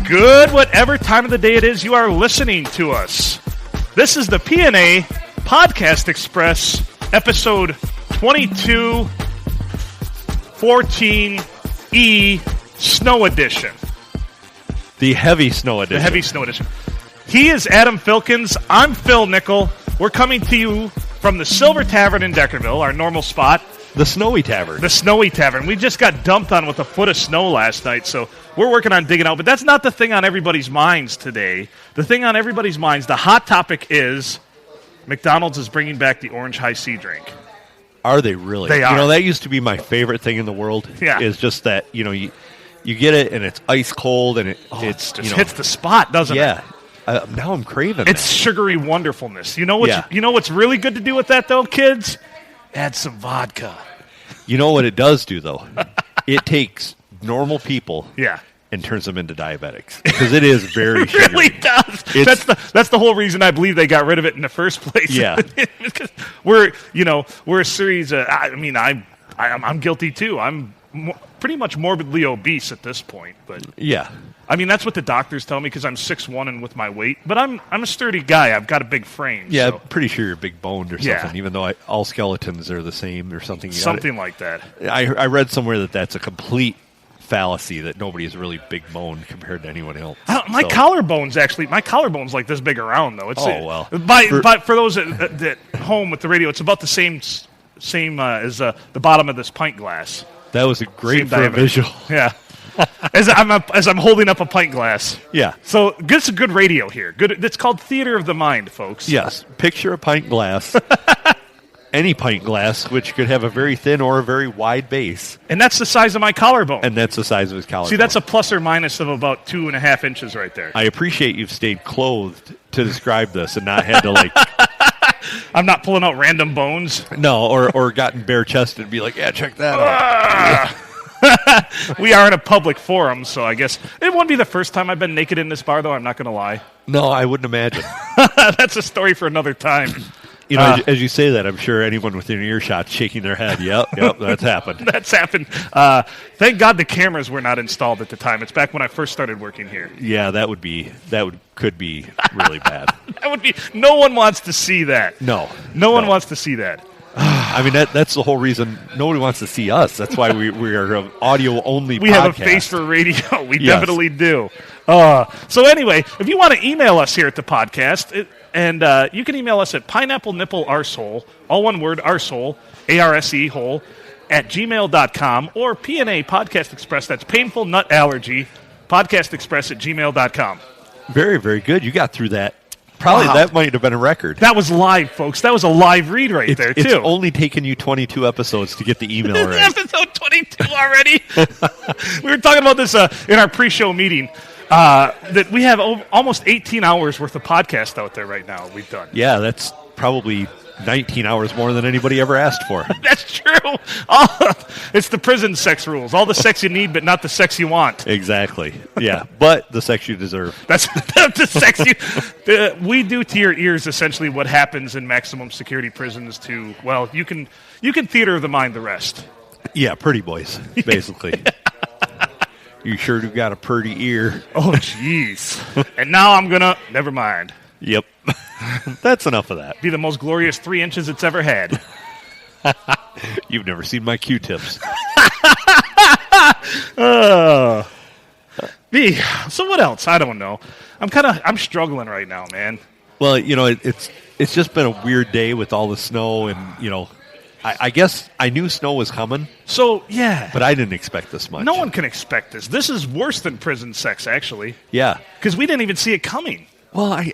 Good, whatever time of the day it is you are listening to us. This is the PNA Podcast Express, episode 2214E Snow Edition. The heavy snow edition. The heavy snow edition. He is Adam Filkins. I'm Phil Nickel. We're coming to you from the Silver Tavern in Deckerville, our normal spot. The Snowy Tavern. The Snowy Tavern. We just got dumped on with a foot of snow last night, so we're working on digging out. But that's not the thing on everybody's minds today. The thing on everybody's minds, the hot topic is McDonald's is bringing back the Orange High C drink. Are they really? They are. You know, that used to be my favorite thing in the world. Yeah. Is just that, you know, you get it and it's ice cold and it Just hits the spot, doesn't it? Yeah. Now I'm craving It's sugary wonderfulness. You know what's Yeah. you know what's really good to do with that though, kids? Add some vodka. You know what it does do, though? It takes normal people Yeah. and turns them into diabetics. Because it is very It really sugary. does. It's- That's the whole reason I believe they got rid of it in the first place. Yeah. Because we're a series of, I'm guilty too. I'm pretty much morbidly obese at this point, but Yeah. I mean that's what the doctors tell me because I'm 6'1" and with my weight. But I'm a sturdy guy. I've got a big frame. Yeah, so I'm pretty sure you're big boned or something, Yeah. even though all skeletons are the same or something. something like that. I read somewhere that that's a complete fallacy, that nobody is really big boned compared to anyone else. My So- collarbone's like this big around though. It's Oh, well. But for those at home with the radio, it's about the same as the bottom of this pint glass. That was a Same great for a diameter. visual. Yeah. as I'm holding up a pint glass. Yeah. So it's a good radio here. Good. It's called Theater of the Mind, folks. Yes. Picture a pint glass. Any pint glass, which could have a very thin or a very wide base. And that's the size of my collarbone. And that's the size of his collarbone. See, that's a plus or minus of about 2.5 inches right there. I appreciate you've stayed clothed to describe this and not had to I'm not pulling out random bones. no, or gotten bare chested and be like, yeah, check that out. We are in a public forum, so I guess it won't be the first time I've been naked in this bar, though. I'm not going to lie. No, I wouldn't imagine. That's a story for another time. You know, as you say that, I'm sure anyone within earshot shaking their head. Yep, that's happened. That's happened. Thank God the cameras were not installed at the time. It's back when I first started working here. Yeah, could be really bad. That would be. No one wants to see that. No one wants to see that. I mean, that's the whole reason nobody wants to see us. That's why we are an audio-only We podcast. have a face for radio. We Yes. definitely do. So anyway, if you want to email us here at the podcast, you can email us at pineapplenipplearsehole, all one word, arsehole, A-R-S-E, hole, at gmail.com, or PNA Podcast Express, that's Painful Nut Allergy, Podcast Express at gmail.com. Very, very good. You got through that. Probably Wow. that might have been a record. That was live, folks. That was a live read right there, It's too. only taken you 22 episodes to get the email right. Episode 22 already. We were talking about this in our pre-show meeting. That we have almost 18 hours worth of podcast out there right now. We've done. Yeah, that's probably 19 hours more than anybody ever asked for. That's true. It's the prison sex rules. All the sex you need, but not the sex you want. Exactly. Yeah, but the sex you deserve. That's the sex you. We do to your ears essentially what happens in maximum security prisons. You can theater of the mind the rest. Yeah, pretty boys, basically. You sure do got a pretty ear. Oh, jeez. And now never mind. Yep. That's enough of that. Be the most glorious 3 inches it's ever had. You've never seen my Q-tips. So what else? I don't know. I'm struggling right now, man. Well, you know, it's just been a weird day with all the snow, and you know, I guess I knew snow was coming. So yeah, but I didn't expect this much. No one can expect this. This is worse than prison sex, actually. Yeah, because we didn't even see it coming. Well, I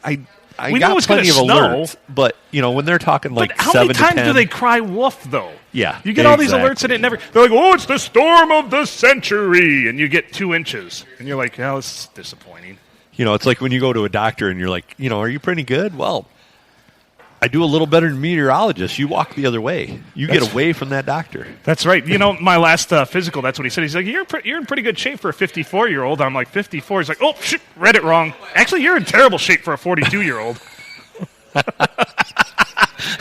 we got know it's plenty of snow, alerts, but you know when they're talking like but how 7 many to times 10, do they cry wolf though? Yeah, you get all these alerts and it never. They're like, oh, it's the storm of the century, and you get 2 inches, and you're like, oh, this is disappointing. You know, it's like when you go to a doctor and you're like, you know, are you pretty good? Well, I do a little better than meteorologists. You walk the other way. You get away from that doctor. That's right. You know, my last physical, that's what he said. He's like, you're in pretty good shape for a 54-year-old. I'm like, 54? He's like, oh, shit, read it wrong. Actually, you're in terrible shape for a 42-year-old.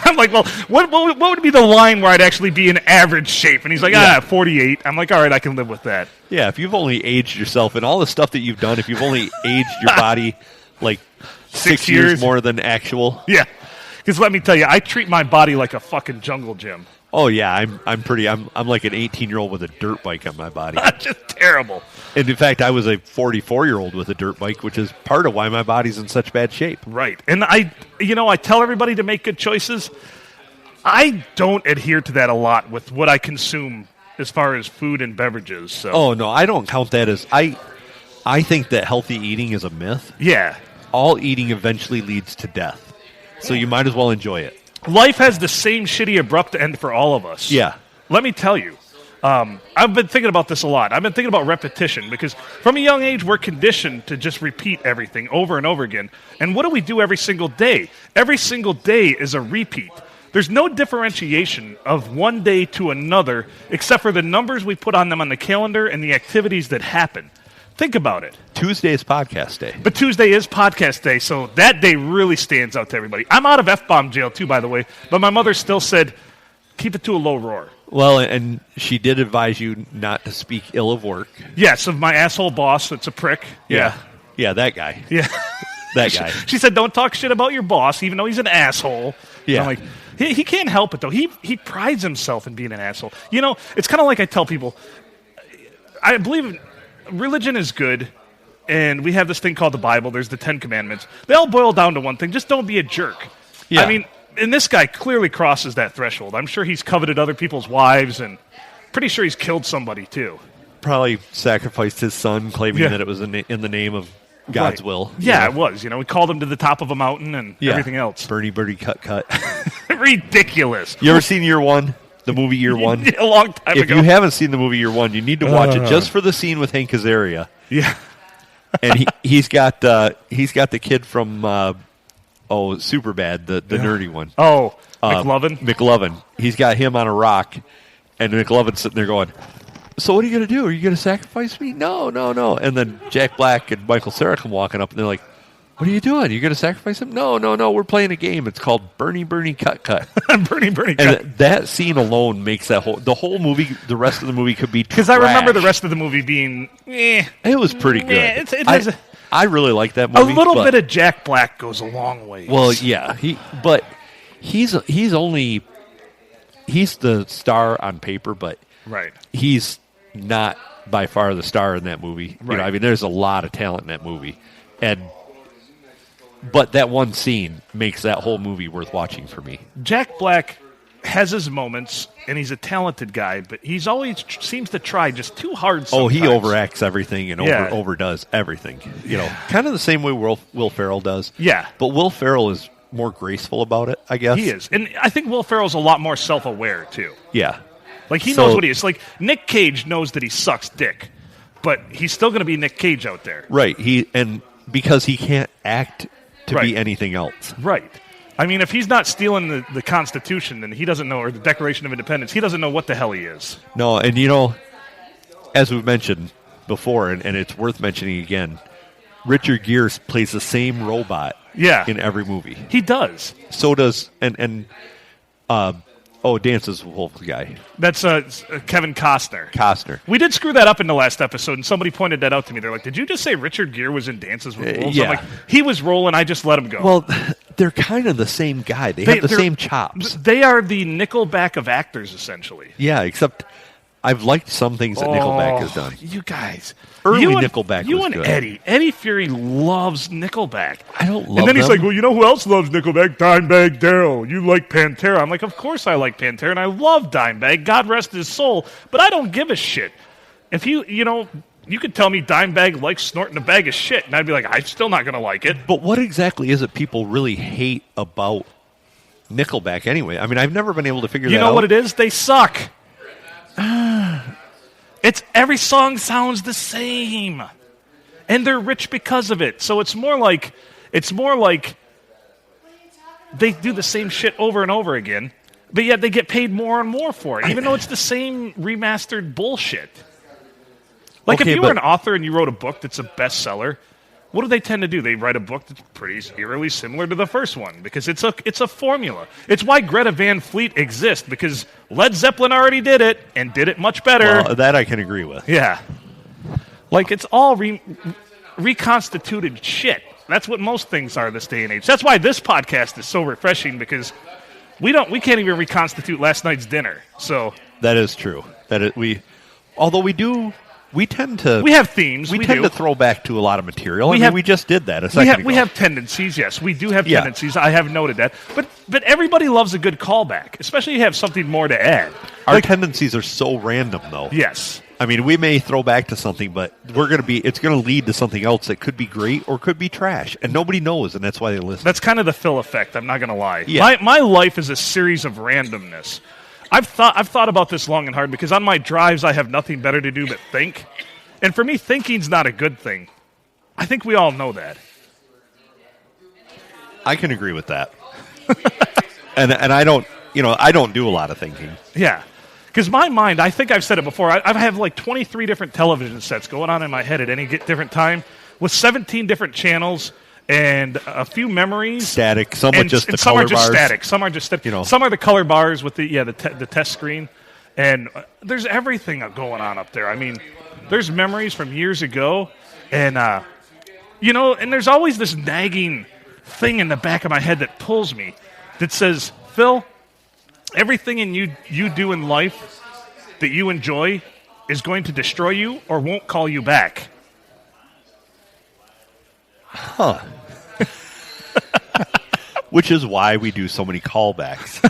I'm like, well, what would be the line where I'd actually be in average shape? And he's like, 48. I'm like, all right, I can live with that. Yeah, if you've only aged yourself and all the stuff that you've done, if you've only aged your body like 6 years more than actual. Yeah. Because let me tell you, I treat my body like a fucking jungle gym. Oh yeah, I'm like an 18-year-old with a dirt bike on my body. Just terrible. And in fact, I was a 44-year-old with a dirt bike, which is part of why my body's in such bad shape. Right. And I tell everybody to make good choices. I don't adhere to that a lot with what I consume as far as food and beverages. So. Oh no, I don't count that as I think that healthy eating is a myth. Yeah. All eating eventually leads to death. So you might as well enjoy it. Life has the same shitty abrupt end for all of us. Yeah. Let me tell you. I've been thinking about this a lot. I've been thinking about repetition because from a young age, we're conditioned to just repeat everything over and over again. And what do we do every single day? Every single day is a repeat. There's no differentiation of one day to another except for the numbers we put on them on the calendar and the activities that happen. Think about it. Tuesday is podcast day. But Tuesday is podcast day, so that day really stands out to everybody. I'm out of F-bomb jail, too, by the way, but my mother still said, keep it to a low roar. Well, and she did advise you not to speak ill of work. Yes, of my asshole boss that's a prick. Yeah. Yeah, that guy. Yeah. That guy. She said, don't talk shit about your boss, even though he's an asshole. Yeah. And I'm like, he can't help it, though. He prides himself in being an asshole. You know, it's kind of like I tell people, I believe religion is good, and we have this thing called the Bible. There's the 10 Commandments. They all boil down to one thing. Just don't be a jerk. Yeah. I mean, and this guy clearly crosses that threshold. I'm sure he's coveted other people's wives, and pretty sure he's killed somebody, too. Probably sacrificed his son, claiming that it was in the name of God's will. Yeah, it was. You know, we called him to the top of a mountain and everything else. Bernie, cut. Ridiculous. You ever seen Year One? The movie Year One? A long time ago. If you haven't seen the movie Year One, you need to watch it just for the scene with Hank Azaria. Yeah. And he's got the kid from Superbad, the nerdy one. Oh, McLovin? McLovin. He's got him on a rock, and McLovin's sitting there going, so what are you going to do? Are you going to sacrifice me? No. And then Jack Black and Michael Cera come walking up, and they're like, what are you doing? Are you going to sacrifice him? No. We're playing a game. It's called Bernie, cut. Bernie, cut. And that scene alone makes the whole movie, the rest of the movie could be trash. Because I remember the rest of the movie being, It was pretty good. I really like that movie. A little bit of Jack Black goes a long way. Well, yeah. He's the star on paper, but right. He's not by far the star in that movie. Right. You know, I mean, there's a lot of talent in that movie. But that one scene makes that whole movie worth watching for me. Jack Black has his moments, and he's a talented guy, but he's always seems to try just too hard sometimes. Oh, he overacts everything and overdoes everything. You know, kind of the same way Will Ferrell does. Yeah. But Will Ferrell is more graceful about it, I guess. He is. And I think Will Ferrell's a lot more self-aware, too. Yeah. Like, he knows what he is. Like, Nick Cage knows that he sucks dick, but he's still going to be Nick Cage out there. Right. Because he can't act to be anything else. Right. I mean, if he's not stealing the Constitution, then he doesn't know, or the Declaration of Independence, he doesn't know what the hell he is. No, and you know, as we've mentioned before, and it's worth mentioning again, Richard Gere plays the same robot in every movie. He does. So does, Dances with Wolves guy. That's Kevin Costner. We did screw that up in the last episode, and somebody pointed that out to me. They're like, did you just say Richard Gere was in Dances with Wolves? Yeah. I'm like, he was rolling, I just let him go. Well, they're kind of the same guy. They have the same chops. They are the Nickelback of actors, essentially. Yeah, except I've liked some things that Nickelback has done. You guys. Early Nickelback was good. Eddie Fury loves Nickelback. I don't love them. And then he's like, well, you know who else loves Nickelback? Dimebag Darrell. You like Pantera. I'm like, of course I like Pantera, and I love Dimebag. God rest his soul. But I don't give a shit. If you could tell me Dimebag likes snorting a bag of shit, and I'd be like, I'm still not going to like it. But what exactly is it people really hate about Nickelback anyway? I mean, I've never been able to figure that out. You know what it is? They suck. It's every song sounds the same, and they're rich because of it. So it's more like they do the same shit over and over again, but yet they get paid more and more for it, even though it's the same remastered bullshit. Like if you were an author and you wrote a book that's a bestseller, what do they tend to do? They write a book that's pretty eerily similar to the first one because it's a formula. It's why Greta Van Fleet exists, because Led Zeppelin already did it and did it much better. Well, that I can agree with. Yeah. Like, it's all reconstituted shit. That's what most things are this day and age. That's why this podcast is so refreshing, because we can't even reconstitute last night's dinner. So That is true. Although we tend to... we have themes. We tend to throw back to a lot of material. We just did that a second ago. We have tendencies, yes. We do have Yeah. tendencies. I have noted that. But everybody loves a good callback, especially if you have something more to add. Our tendencies are so random, though. Yes. I mean, we may throw back to something, but it's going to lead to something else that could be great or could be trash, and nobody knows, and that's why they listen. That's kind of the Phil effect, I'm not going to lie. Yeah. My life is a series of randomness. I've thought about this long and hard, because on my drives I have nothing better to do but think. And for me, thinking's not a good thing. I think we all know that. I can agree with that. and I don't do a lot of thinking. Yeah. Because my mind, I think I've said it before, I have like 23 different television sets going on in my head at any different time, with 17 different channels and a few memories. Static. Some are just the some color are just bars. static. Some are just static. Some are the color bars with the test screen. And there's everything going on up there. I mean, there's memories from years ago. And, and there's always this nagging thing in the back of my head that pulls me, that says, Phil, everything you do in life that you enjoy is going to destroy you or won't call you back. Huh. Which is why we do so many callbacks.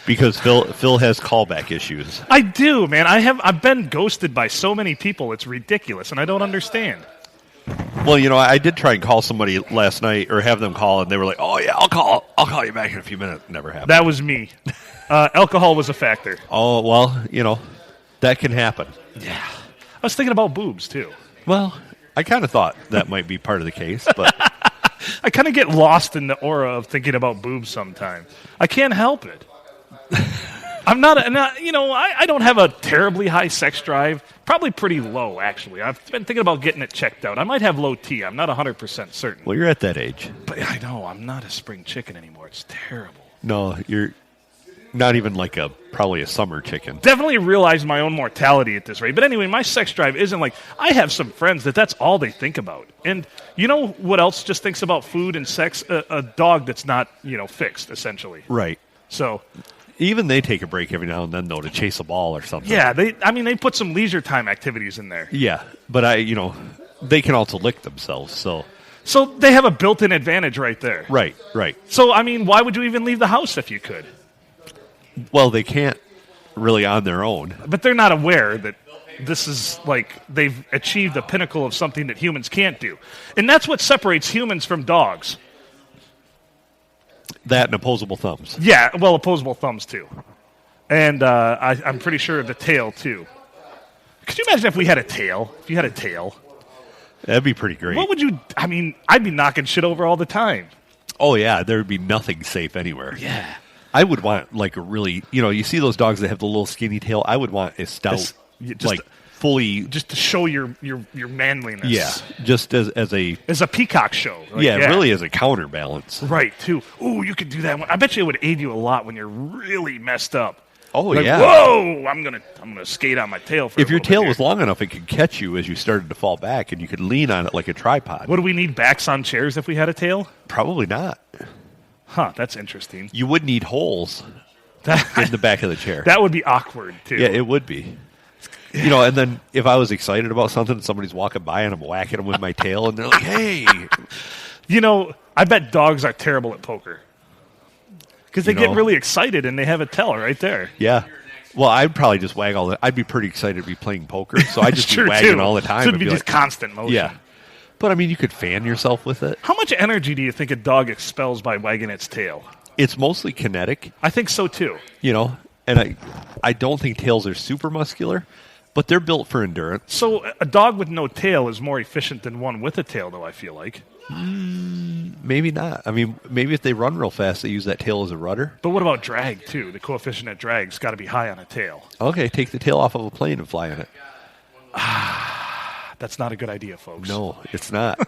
Because Phil has callback issues. I do, man. I've been ghosted by so many people. It's ridiculous, and I don't understand. Well, I did try and call somebody last night, or have them call, and they were like, "Oh yeah, I'll call you back in a few minutes." Never happened. That was me. Alcohol was a factor. Oh well, that can happen. Yeah. I was thinking about boobs too. Well, I kind of thought that might be part of the case, but I kind of get lost in the aura of thinking about boobs sometimes. I can't help it. I'm not, I don't have a terribly high sex drive. Probably pretty low, actually. I've been thinking about getting it checked out. I might have low T. I'm not 100% certain. Well, you're at that age. But I know, I'm not a spring chicken anymore. It's terrible. No, you're not even like probably a summer chicken. Definitely realize my own mortality at this rate. But anyway, my sex drive isn't like, I have some friends that's all they think about. And you know what else just thinks about food and sex? A dog that's not, fixed, essentially. Right. So even they take a break every now and then, though, to chase a ball or something. Yeah, they put some leisure time activities in there. Yeah, but they can also lick themselves, so they have a built-in advantage right there. Right. So, why would you even leave the house if you could? Well, they can't really on their own. But they're not aware that this is like they've achieved the pinnacle of something that humans can't do. And that's what separates humans from dogs. That and opposable thumbs. Yeah, well, opposable thumbs, too. And I'm pretty sure the tail, too. Could you imagine if we had a tail? If you had a tail? That'd be pretty great. What would you... I'd be knocking shit over all the time. Oh, yeah, there would be nothing safe anywhere. Yeah. I would want, like, a really... you see those dogs that have the little skinny tail? I would want a stout, fully... Just to show your manliness. Yeah, just as a... As a peacock show. Really as a counterbalance. Right, too. Ooh, you could do that one. I bet you it would aid you a lot when you're really messed up. Oh, like, yeah. Whoa! I'm gonna skate on my tail for If your tail here. was long enough, it could catch you as you started to fall back, and you could lean on it like a tripod. Would we need backs on chairs if we had a tail? Probably not. Huh, that's interesting. You would need holes in the back of the chair. That would be awkward, too. Yeah, it would be. And then if I was excited about something, somebody's walking by and I'm whacking them with my tail, and they're like, hey. I bet dogs are terrible at poker. Because they get really excited and they have a tell right there. Yeah. Well, I'd probably just wag all the... I'd be pretty excited to be playing poker, so I'd just be wagging all the time. So it'd be just constant motion. Yeah. But, you could fan yourself with it. How much energy do you think a dog expels by wagging its tail? It's mostly kinetic. I think so, too. And I don't think tails are super muscular, but they're built for endurance. So a dog with no tail is more efficient than one with a tail, though, I feel like. Maybe not. Maybe if they run real fast, they use that tail as a rudder. But what about drag, too? The coefficient of drag's got to be high on a tail. Okay, take the tail off of a plane and fly on it. That's not a good idea, folks. No, it's not.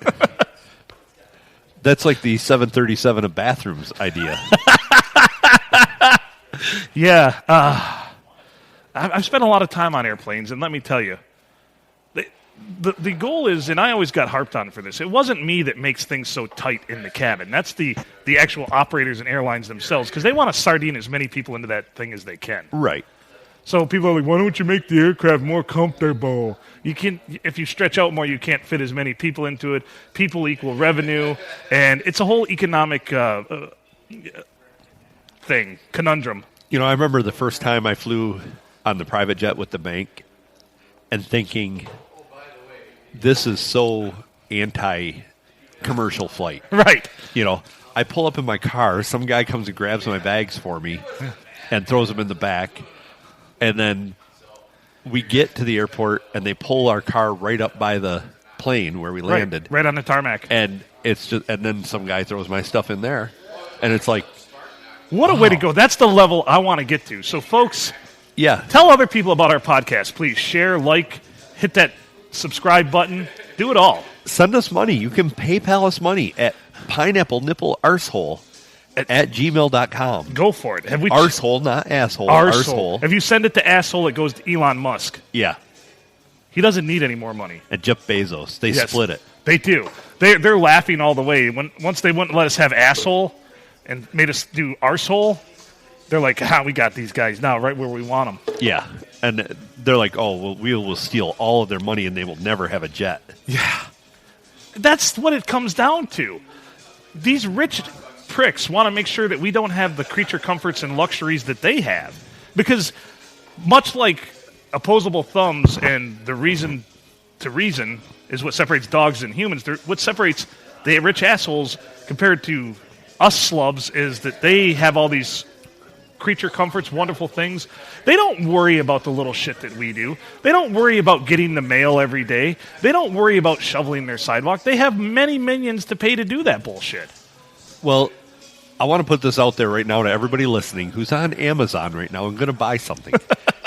That's like the 737 of bathrooms idea. Yeah. I've spent a lot of time on airplanes, and let me tell you, the goal is, and I always got harped on for this, it wasn't me that makes things so tight in the cabin. That's the actual operators and airlines themselves, because they want to sardine as many people into that thing as they can. Right. So people are like, why don't you make the aircraft more comfortable? You can, if you stretch out more, you can't fit as many people into it. People equal revenue, and it's a whole economic conundrum. You know, I remember the first time I flew on the private jet with the bank and thinking, this is so anti-commercial flight. Right. You know, I pull up in my car, some guy comes and grabs my bags for me and throws them in the back, and then we get to the airport and they pull our car right up by the plane where we landed. Right on the tarmac. And it's just, and then some guy throws my stuff in there, and it's like, what a way to go. That's the level I want to get to. So, folks, yeah, tell other people about our podcast. Please share, like, hit that subscribe button. Do it all. Send us money. You can PayPal us money at pineapple-nipple-arsehole at gmail.com. Go for it. Have we Arsehole, not asshole. Arsehole. If you send it to asshole, it goes to Elon Musk. Yeah. He doesn't need any more money. And Jeff Bezos. They split it. They do. They're laughing all the way. Once they wouldn't let us have asshole and made us do arsehole, they're like, we got these guys now right where we want them. Yeah. And they're like, oh, well, we will steal all of their money and they will never have a jet. Yeah. That's what it comes down to. These rich pricks want to make sure that we don't have the creature comforts and luxuries that they have. Because much like opposable thumbs and the reason to reason is what separates dogs and humans, what separates the rich assholes compared to us slubs is that they have all these creature comforts, wonderful things. They don't worry about the little shit that we do. They don't worry about getting the mail every day. They don't worry about shoveling their sidewalk. They have many minions to pay to do that bullshit. Well, I want to put this out there right now to everybody listening who's on Amazon right now and going to buy something.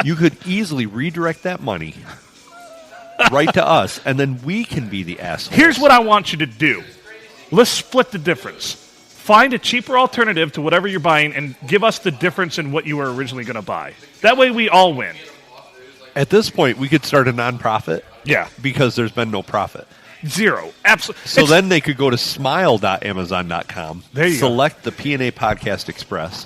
You could easily redirect that money right to us, and then we can be the assholes. Here's what I want you to do. Let's split the difference. Find a cheaper alternative to whatever you're buying and give us the difference in what you were originally going to buy. That way we all win. At this point, we could start a nonprofit. Yeah. Because there's been no profit. Zero. Absolutely. So then they could go to smile.amazon.com, there you select the P&A Podcast Express,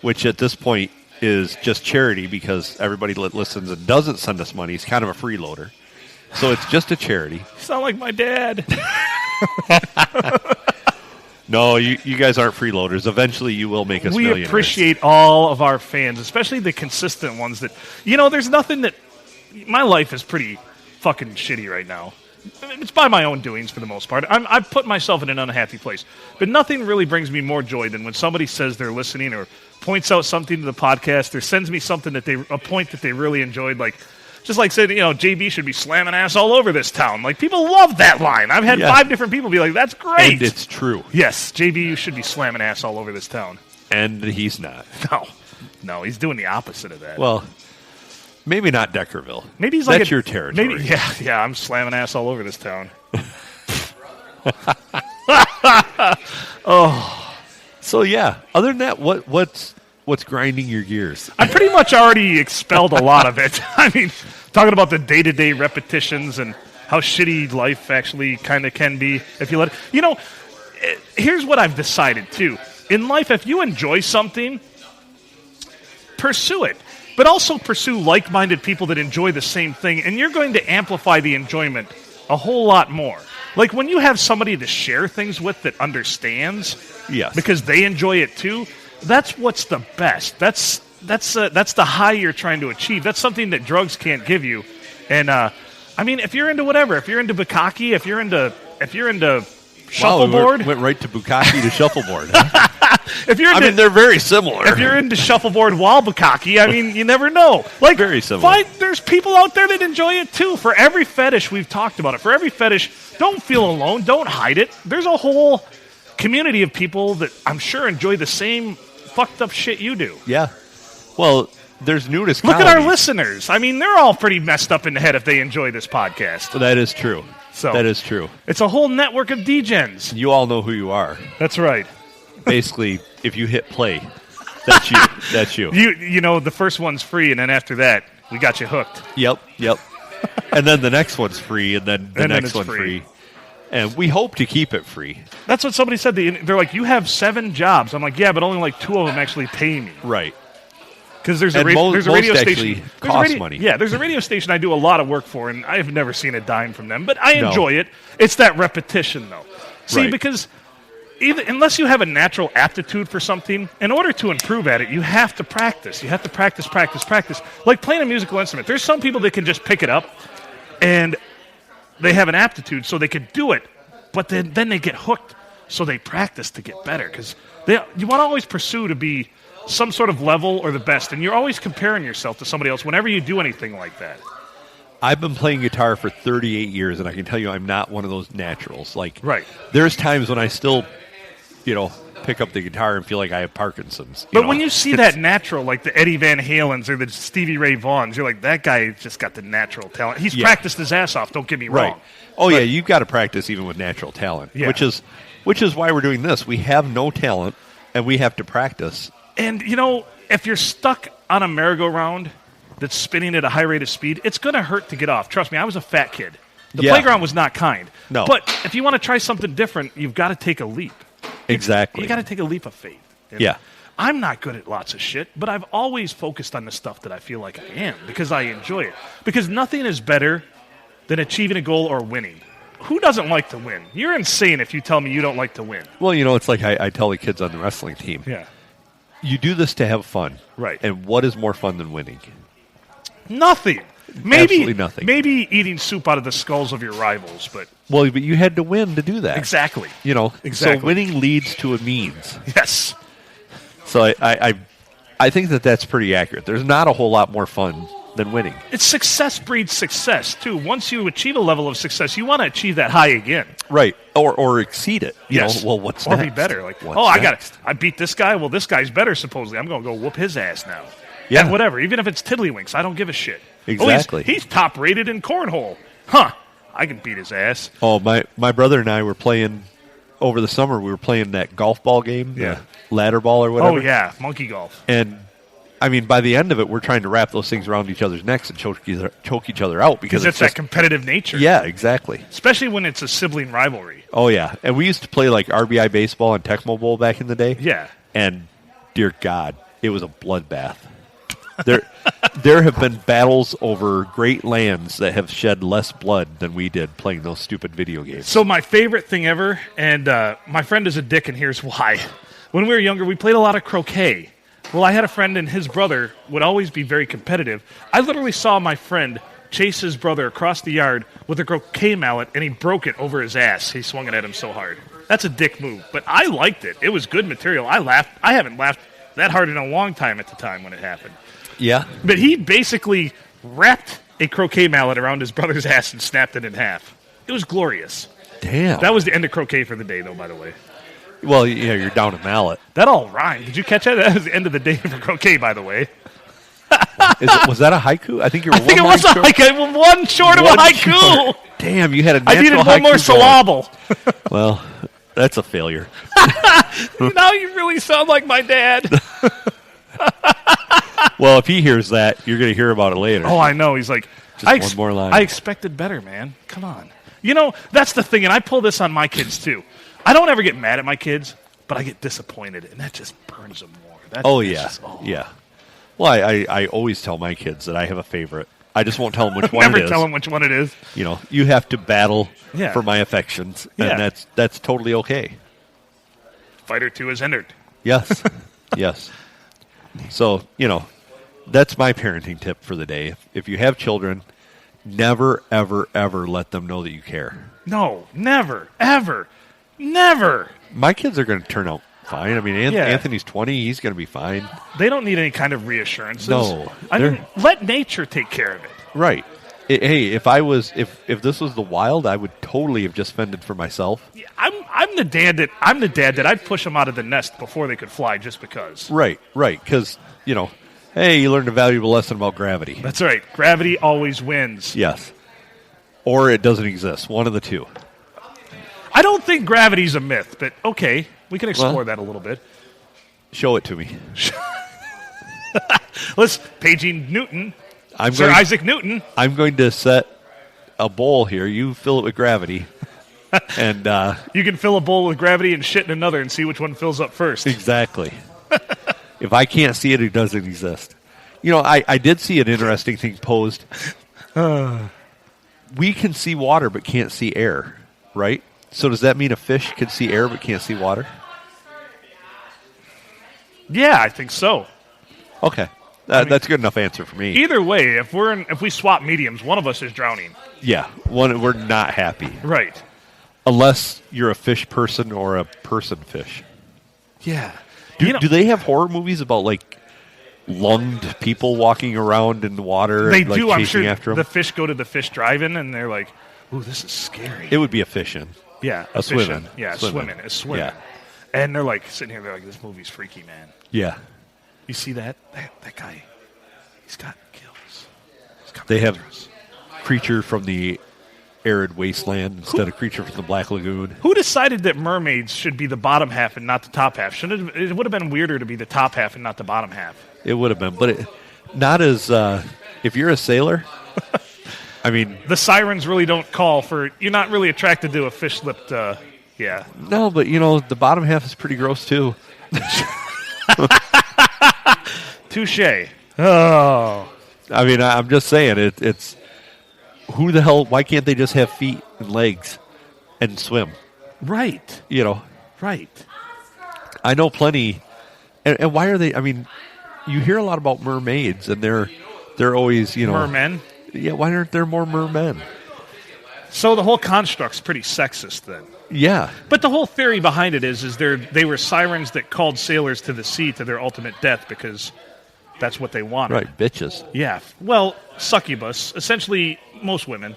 which at this point is just charity because everybody that listens and doesn't send us money is kind of a freeloader. So it's just a charity. You sound like my dad. No, you guys aren't freeloaders. Eventually you will make us millionaires. We appreciate all of our fans, especially the consistent ones that, there's nothing that, my life is pretty fucking shitty right now. It's by my own doings for the most part. I've put myself in an unhappy place. But nothing really brings me more joy than when somebody says they're listening or points out something to the podcast or sends me something a point that they really enjoyed, like, just like saying, JB should be slamming ass all over this town. Like, people love that line. I've had 5 different people be like, that's great. And it's true. Yes, JB, you should be slamming ass all over this town. And he's not. No, he's doing the opposite of that. Well, maybe not Deckerville. Maybe he's That's your territory. Maybe, yeah, I'm slamming ass all over this town. Oh. So, yeah, other than that, what's grinding your gears? I pretty much already expelled a lot of it. I mean, talking about the day-to-day repetitions and how shitty life actually kind of can be if you let it. Here's what I've decided, too. In life, if you enjoy something, pursue it. But also pursue like-minded people that enjoy the same thing, and you're going to amplify the enjoyment a whole lot more. Like when you have somebody to share things with that understands, yes, because they enjoy it too, that's what's the best. That's the high you're trying to achieve. That's something that drugs can't give you. And if you're into whatever, if you're into bukkake, if you're into shuffleboard, we went right to bukkake to shuffleboard. Huh? They're very similar. If you're into shuffleboard while bukkake, you never know. Like, very similar. There's people out there that enjoy it too. For every fetish, we've talked about it. For every fetish, don't feel alone. Don't hide it. There's a whole community of people that I'm sure enjoy the same fucked up shit you do. Yeah. Well, there's nudist Look comedy. at our listeners. They're all pretty messed up in the head if they enjoy this podcast. That is true. So That is true. it's a whole network of degens. You all know who you are. That's right. Basically, if you hit play, that's you. That's you. You know, the first one's free, and then after that, we got you hooked. Yep. And then the next one's free, and then the And then next it's one free. And we hope to keep it free. That's what somebody said. They're like, you have 7 jobs. I'm like, yeah, but only like 2 of them actually pay me. Right. Because there's And there's a radio most station. actually there's a cost radio- money. Yeah, there's a radio station I do a lot of work for, and I've never seen a dime from them. But I No. enjoy it. It's that repetition, though. See, Right. because unless you have a natural aptitude for something, in order to improve at it, you have to practice. You have to practice. Like playing a musical instrument. There's some people that can just pick it up, and they have an aptitude, so they could do it. But then they get hooked, so they practice to get better. Because you want to always pursue to be some sort of level or the best, and you're always comparing yourself to somebody else whenever you do anything like that. I've been playing guitar for 38 years, and I can tell you I'm not one of those naturals. Like, Right. There's times when I still, pick up the guitar and feel like I have Parkinson's. But when you see that natural, like the Eddie Van Halens or the Stevie Ray Vaughns, you're like, that guy just got the natural talent. He's Yeah. practiced his ass off, don't get me Right. wrong. Oh, yeah, you've got to practice even with natural talent, Yeah. which is why we're doing this. We have no talent, and we have to practice. And, if you're stuck on a merry-go-round that's spinning at a high rate of speed, it's going to hurt to get off. Trust me, I was a fat kid. The Yeah. playground was not kind. No. But if you want to try something different, you've got to take a leap. Exactly. You got to take a leap of faith. And Yeah. I'm not good at lots of shit, but I've always focused on the stuff that I feel like I am because I enjoy it. Because nothing is better than achieving a goal or winning. Who doesn't like to win? You're insane if you tell me you don't like to win. Well, it's like I tell the kids on the wrestling team. Yeah. You do this to have fun. Right. And what is more fun than winning? Nothing. Maybe Absolutely nothing. Maybe eating soup out of the skulls of your rivals, but Well, but you had to win to do that. exactly. So winning leads to a means. Yes. So I think that's pretty accurate. There's not a whole lot more fun than winning. It's success breeds success, too. Once you achieve a level of success, you want to achieve that high again. Right. Or exceed it. You Yes. know, well, what's or next? be better. Like, What's I next? I beat this guy. Well, this guy's better, supposedly. I'm going to go whoop his ass now. Yeah. And whatever. Even if it's tiddlywinks, I don't give a shit. Exactly. Oh, he's top rated in cornhole. Huh. I can beat his ass. Oh, my brother and I were playing over the summer. We were playing that golf ball game, Yeah. the ladder ball or whatever. Oh, yeah. Monkey golf. And I mean, by the end of it, we're trying to wrap those things around each other's necks and choke each other out because Because it's that competitive nature. Yeah, exactly. Especially when it's a sibling rivalry. Oh yeah, and we used to play like RBI baseball and Tecmo Bowl back in the day. Yeah. And dear God, it was a bloodbath. There have been battles over great lands that have shed less blood than we did playing those stupid video games. So my favorite thing ever, and my friend is a dick, and here's why. When we were younger, we played a lot of croquet. Well, I had a friend, and his brother would always be very competitive. I literally saw my friend chase his brother across the yard with a croquet mallet, and he broke it over his ass. He swung it at him so hard. That's a dick move, but I liked it. It was good material. I laughed. I haven't laughed that hard in a long time at the time when it happened. Yeah. But he basically wrapped a croquet mallet around his brother's ass and snapped it in half. It was glorious. Damn. That was the end of croquet for the day, though, by the way. Well, yeah, you're down a mallet. That all rhymed. Did you catch that? That was the end of the day for croquet, by the way. Was that a haiku? I think you were I think it was a haiku. One short of a haiku. Short. Damn, you had a natural I needed one haiku more going. syllable. Well, that's a failure. Now you really sound like my dad. Well, if he hears that, you're going to hear about it later. Oh, I know. He's like, Just one more line. I expected better, man. Come on. You know, that's the thing, and I pull this on my kids, too. I don't ever get mad at my kids, but I get disappointed, and that just burns them more. Yeah. Well, I always tell my kids that I have a favorite. I just won't tell them which one Never it is. tell them which one it is. You know, you have to battle Yeah. for my affections, Yeah. and that's totally okay. Fighter 2 has entered. Yes. Yes. So, you know, that's my parenting tip for the day. If you have children, never, ever, ever let them know that you care. No, never, ever, never. My kids are going to turn out fine. I mean, Yeah. Anthony's 20. He's going to be fine. They don't need any kind of reassurances. No, I mean, let nature take care of it. Right. Hey, if this was the wild, I would totally have just fended for myself. Yeah, I'm the dad that I'd push them out of the nest before they could fly just because. Right. Because, you know, hey, you learned a valuable lesson about gravity. That's right. Gravity always wins. Yes. or it doesn't exist. One of the two. I don't think gravity's a myth, but okay, we can explore Well- that a little bit. Show it to me. Let's paging Newton, I'm Sir going. Isaac Newton. I'm going to set a bowl here. You fill it with gravity, and You can fill a bowl with gravity and shit in another and see which one fills up first. exactly. If I can't see it, it doesn't exist. I did see an interesting thing posed. We can see water but can't see air, right? So does that mean a fish can see air but can't see water? Yeah, I think so. Okay, that's a good enough answer for me. Either way, if we swap mediums, one of us is drowning. Yeah, we're not happy Right. unless you're a fish person or a person fish. Yeah. Do they have horror movies about like lunged people walking around in the water? They and, like, do. I'm chasing sure after 'em? the fish go to the fish drive-in and they're like, "Ooh, this is scary." It would be a fishing. Yeah, A fish swimming. in. Yeah, Swimming. swimming. Yeah. And they're like sitting here. They're like, "This movie's freaky, man. Yeah, You see that? That guy? He's got gills. He's got they have tendrils." creature from the arid wasteland instead of creature from the Black Lagoon. Who decided that mermaids should be the bottom half and not the top half? It would have been weirder to be the top half and not the bottom half. It would have been, but not as if you're a sailor. I mean, The sirens really don't call for. You're not really attracted to a fish-lipped. Yeah. no, but the bottom half is pretty gross too. Touche. Oh. I mean, I'm just saying it's who the hell? Why can't they just have feet and legs and swim? Right. Right. I know plenty. And why are they? I mean, you hear a lot about mermaids, and they're always Mermen. Yeah, why aren't there more mermen? So the whole construct's pretty sexist then. Yeah, But the whole theory behind it is they were sirens that called sailors to the sea to their ultimate death because that's what they wanted. right, bitches, Yeah. Well, succubus, essentially most women.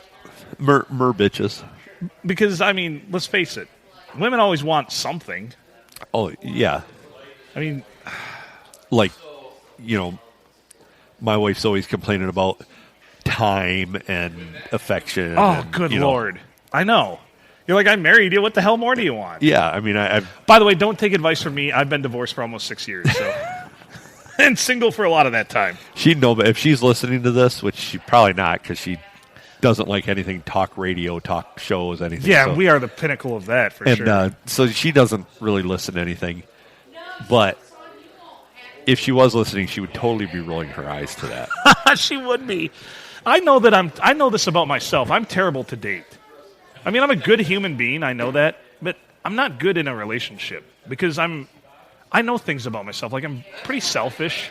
mer bitches. Because, I mean, let's face it, women always want something. Oh yeah, I mean, like my wife's always complaining about time and affection. oh, and, good Lord. I know. You're like, I married you. What the hell more do you want? Yeah, I mean, I've By the way, don't take advice from me. I've been divorced for almost 6 years, so. And single for a lot of that time. she'd know, but if she's listening to this, which she probably not, because she doesn't like anything talk radio, talk shows, anything. Yeah, so. we are the pinnacle of that, for And sure. so she doesn't really listen to anything. But if she was listening, she would totally be rolling her eyes to that. She would be. I know that I know this about myself. I'm terrible to date. I mean, I'm a good human being. I know that, but I'm not good in a relationship because I know things about myself. Like I'm pretty selfish.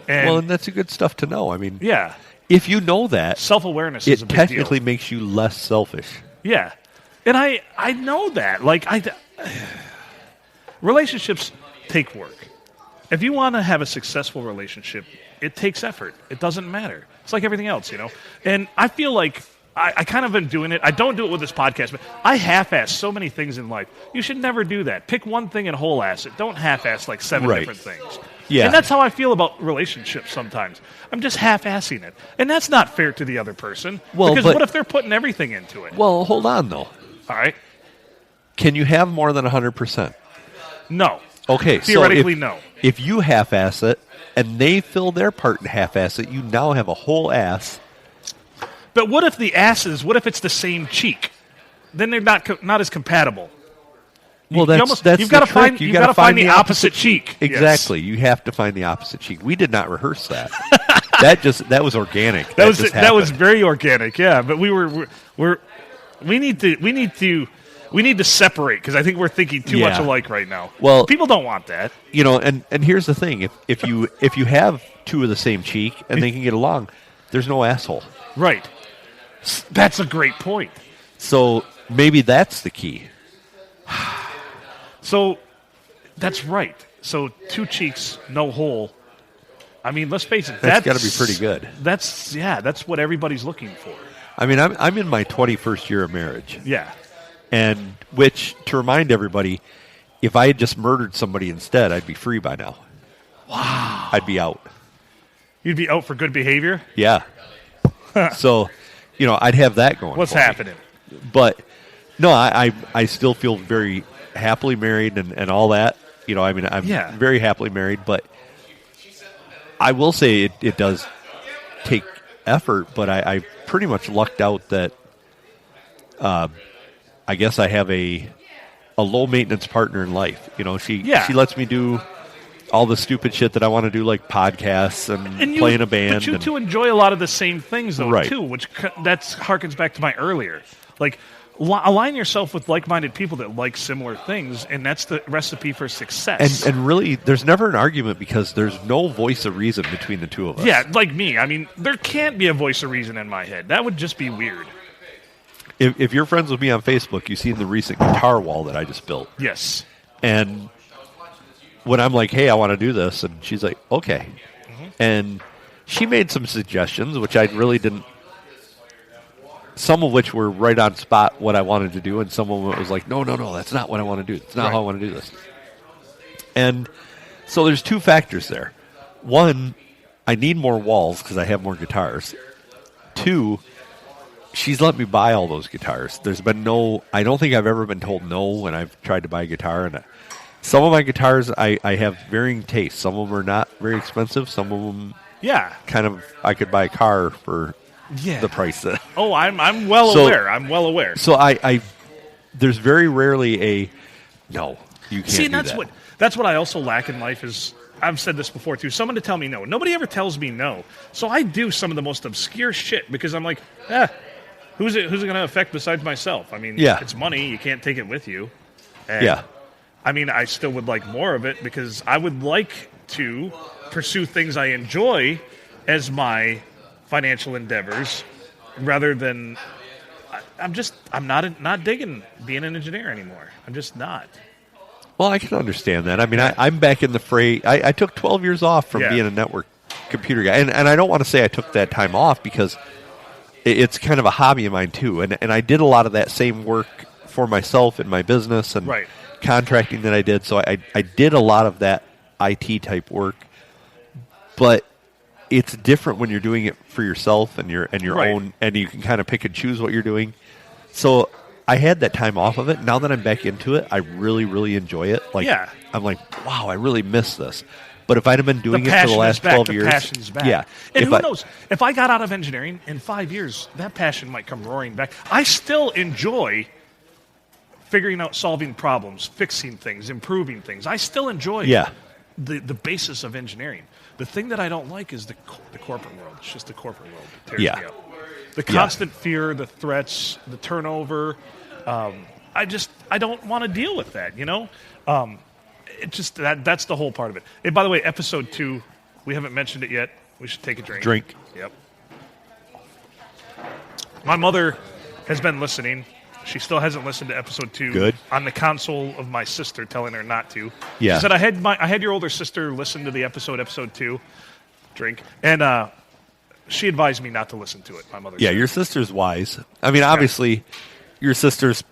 And Well, and that's good stuff to know. I mean, yeah, if you know that, self-awareness is a it big technically deal. makes you less selfish. Yeah, and I know that. Like relationships take work. If you want to have a successful relationship, it takes effort. It doesn't matter. It's like everything else, And I feel like I kind of been doing it. I don't do it with this podcast, but I half-ass so many things in life. You should never do that. Pick one thing and whole-ass it. Don't half-ass like 7 Right. different things. Yeah. And that's how I feel about relationships sometimes. I'm just half-assing it. And that's not fair to the other person. Well, because but- what if they're putting everything into it? Well, hold on, though. All right? Can you have more than 100%? No. Okay, Theoretically, so no. if you half-ass it and they fill their part and half-ass it, you now have a whole ass. But what if what if it's the same cheek? Then they're not as compatible. Well, You've that's got the to find trick. you've got to find the opposite cheek. Yes. Exactly. You have to find the opposite cheek. We did not rehearse that. that was organic. That was just that was happened. very organic. Yeah, but we need to separate because I think we're thinking too much Yeah. alike right now. Well- people don't want that. And here's the thing: if you have two of the same cheek and they can get along, there's no asshole. Right. That's a great point. So maybe that's the key. So that's right. So 2 cheeks, no hole. I mean, let's face it. That's gotta be pretty good. That's what everybody's looking for. I mean, I'm in my 21st year of marriage, Yeah. and which to remind everybody, if I had just murdered somebody instead, I'd be free by now. Wow. I'd be out. You'd be out for good behavior. Yeah. So, I'd have that going. What's for me. happening? But no, I still feel very happily married and all that. I'm very happily married, but I will say it does take effort, but I pretty much lucked out that I guess I have a low maintenance partner in life. She lets me do all the stupid shit that I want to do, like podcasts and play in a band. But you two enjoy a lot of the same things, though, Right. too, which that harkens back to my earlier. Like, align yourself with like-minded people that like similar things, and that's the recipe for success. And really, there's never an argument because there's no voice of reason between the two of us. Yeah, like me. I mean, there can't be a voice of reason in my head. That would just be weird. If you're friends with me on Facebook, you've seen the recent guitar wall that I just built. Yes. And when I'm like, hey, I want to do this, and she's like, okay. Mm-hmm. And she made some suggestions, which I really didn't, some of which were right on spot what I wanted to do, and some of them was like, no, that's not what I want to do. That's not how I want to do this. And so there's two factors there. One, I need more walls because I have more guitars. Two, she's let me buy all those guitars. There's been I don't think I've ever been told no when I've tried to buy a guitar. And some of my guitars, I have varying tastes. Some of them are not very expensive. Some of them, I could buy a car for the price. Oh, I'm well aware. I'm well aware. So I there's very rarely a no. You can't. See, do that's that. that's what I also lack in life is. I've said this before too. Someone to tell me no. Nobody ever tells me no. So I do some of the most obscure shit because I'm like, who's it going to affect besides myself? I mean, it's money. You can't take it with you. And I mean, I still would like more of it because I would like to pursue things I enjoy as my financial endeavors rather than I'm not digging being an engineer anymore. I'm just not. Well, I can understand that. I mean, I'm back in the fray. I took 12 years off from being a network computer guy. And I don't want to say I took that time off because it's kind of a hobby of mine, too. And I did a lot of that same work for myself in my business and contracting that I did. So I did a lot of that IT-type work. But it's different when you're doing it for yourself and your own, and you can kind of pick and choose what you're doing. So I had that time off of it. Now that I'm back into it, I really, really enjoy it. Like, I'm like, wow, I really miss this. But if I'd have been doing it for the last 12 years, passion's back. And who knows? If I got out of engineering in 5 years, that passion might come roaring back. I still enjoy figuring out, solving problems, fixing things, improving things. I still enjoy the basis of engineering. The thing that I don't like is the corporate world. It's just the corporate world that tears me up. The constant fear, the threats, the turnover. I don't want to deal with that, It just that's the whole part of it. And by the way, episode 2, we haven't mentioned it yet. We should take a drink. Yep. My mother has been listening. She still hasn't listened to episode 2. Good. On the console of my sister telling her not to. Yeah. She said I had your older sister listen to the episode 2. Drink. And she advised me not to listen to it. My mother. Yeah, your sister's wise. I mean, obviously, your sister's,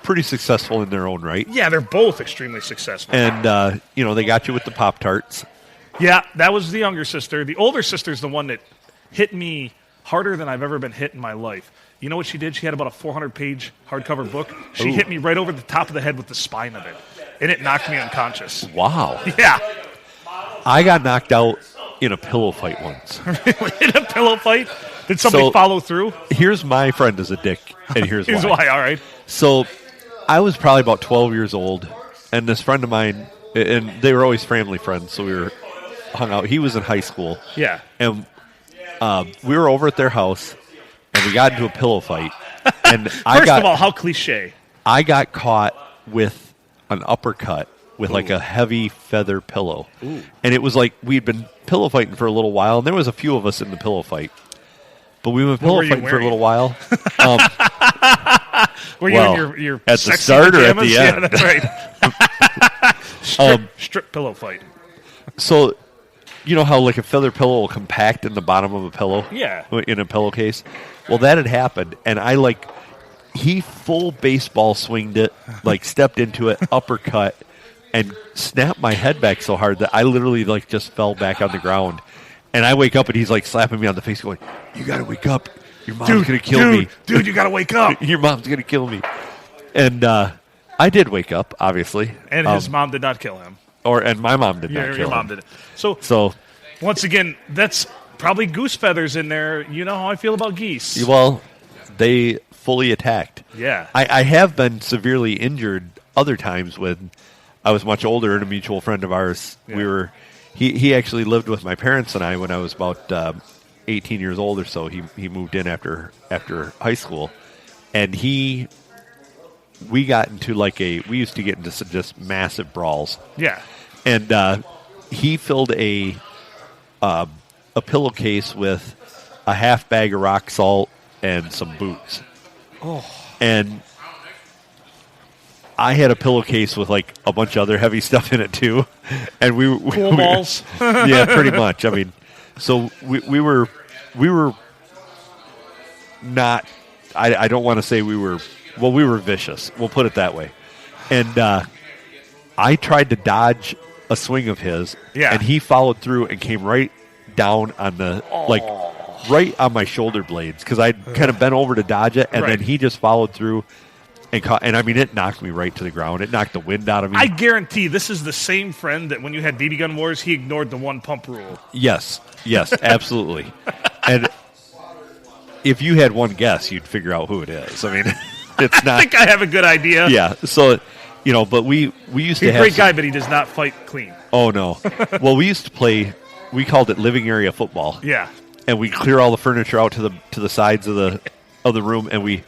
pretty successful in their own right. Yeah, they're both extremely successful. And, they got you with the Pop-Tarts. Yeah, that was the younger sister. The older sister's the one that hit me harder than I've ever been hit in my life. You know what she did? She had about a 400-page hardcover book. She hit me right over the top of the head with the spine of it, and it knocked me unconscious. Wow. Yeah. I got knocked out in a pillow fight once. In a pillow fight? Did somebody follow through? Here's my friend is a dick, and here's why. All right. So I was probably about 12 years old, and this friend of mine, and they were always family friends, so we were hung out. He was in high school. Yeah. And we were over at their house, and we got into a pillow fight. And First of all, how cliche. I got caught with an uppercut with like a heavy feather pillow. Ooh. And it was like we'd been pillow fighting for a little while, and there was a few of us in the pillow fight. But we were pillow fighting for a little while. Were you in your at the start or at the end? Yeah, that's right. Strip pillow fight. So, you know how like a feather pillow will compact in the bottom of a pillow? Yeah. In a pillowcase? Well, that had happened, and he full baseball swinged it, stepped into it, uppercut, and snapped my head back so hard that I literally just fell back on the ground. And I wake up, and he's like slapping me on the face, going, "You got to wake up. Your mom's going to kill me. Dude, you got to wake up." Your mom's going to kill me. And I did wake up, obviously. And his mom did not kill him. And my mom did not kill him. Your mom did it. So once again, that's probably goose feathers in there. You know how I feel about geese. Well, they fully attacked. Yeah. I have been severely injured other times when I was much older, and a mutual friend of ours, he actually lived with my parents and I when I was about 18 years old or so. He moved in after high school, and we got into we used to get into some just massive brawls. Yeah. And he filled a pillowcase with a half bag of rock salt and some boots. Oh. And I had a pillowcase with like a bunch of other heavy stuff in it too. And pool balls. Yeah, pretty much. I mean, so we were not. I don't want to say we were. Well, we were vicious. We'll put it that way. And I tried to dodge a swing of his, and he followed through and came right down on the right on my shoulder blades because I'd kind of bent over to dodge it, and then he just followed through and caught. And I mean, it knocked me right to the ground. It knocked the wind out of me. I guarantee this is the same friend that when you had BB gun wars, he ignored the one pump rule. Yes, absolutely. And if you had one guess, you'd figure out who it is. I mean, it's not. I think I have a good idea. Yeah. So, but we used to have. He's a great guy, but he does not fight clean. Oh no. Well, we used to play. We called it living area football. Yeah. And we clear all the furniture out to the sides of the room, and we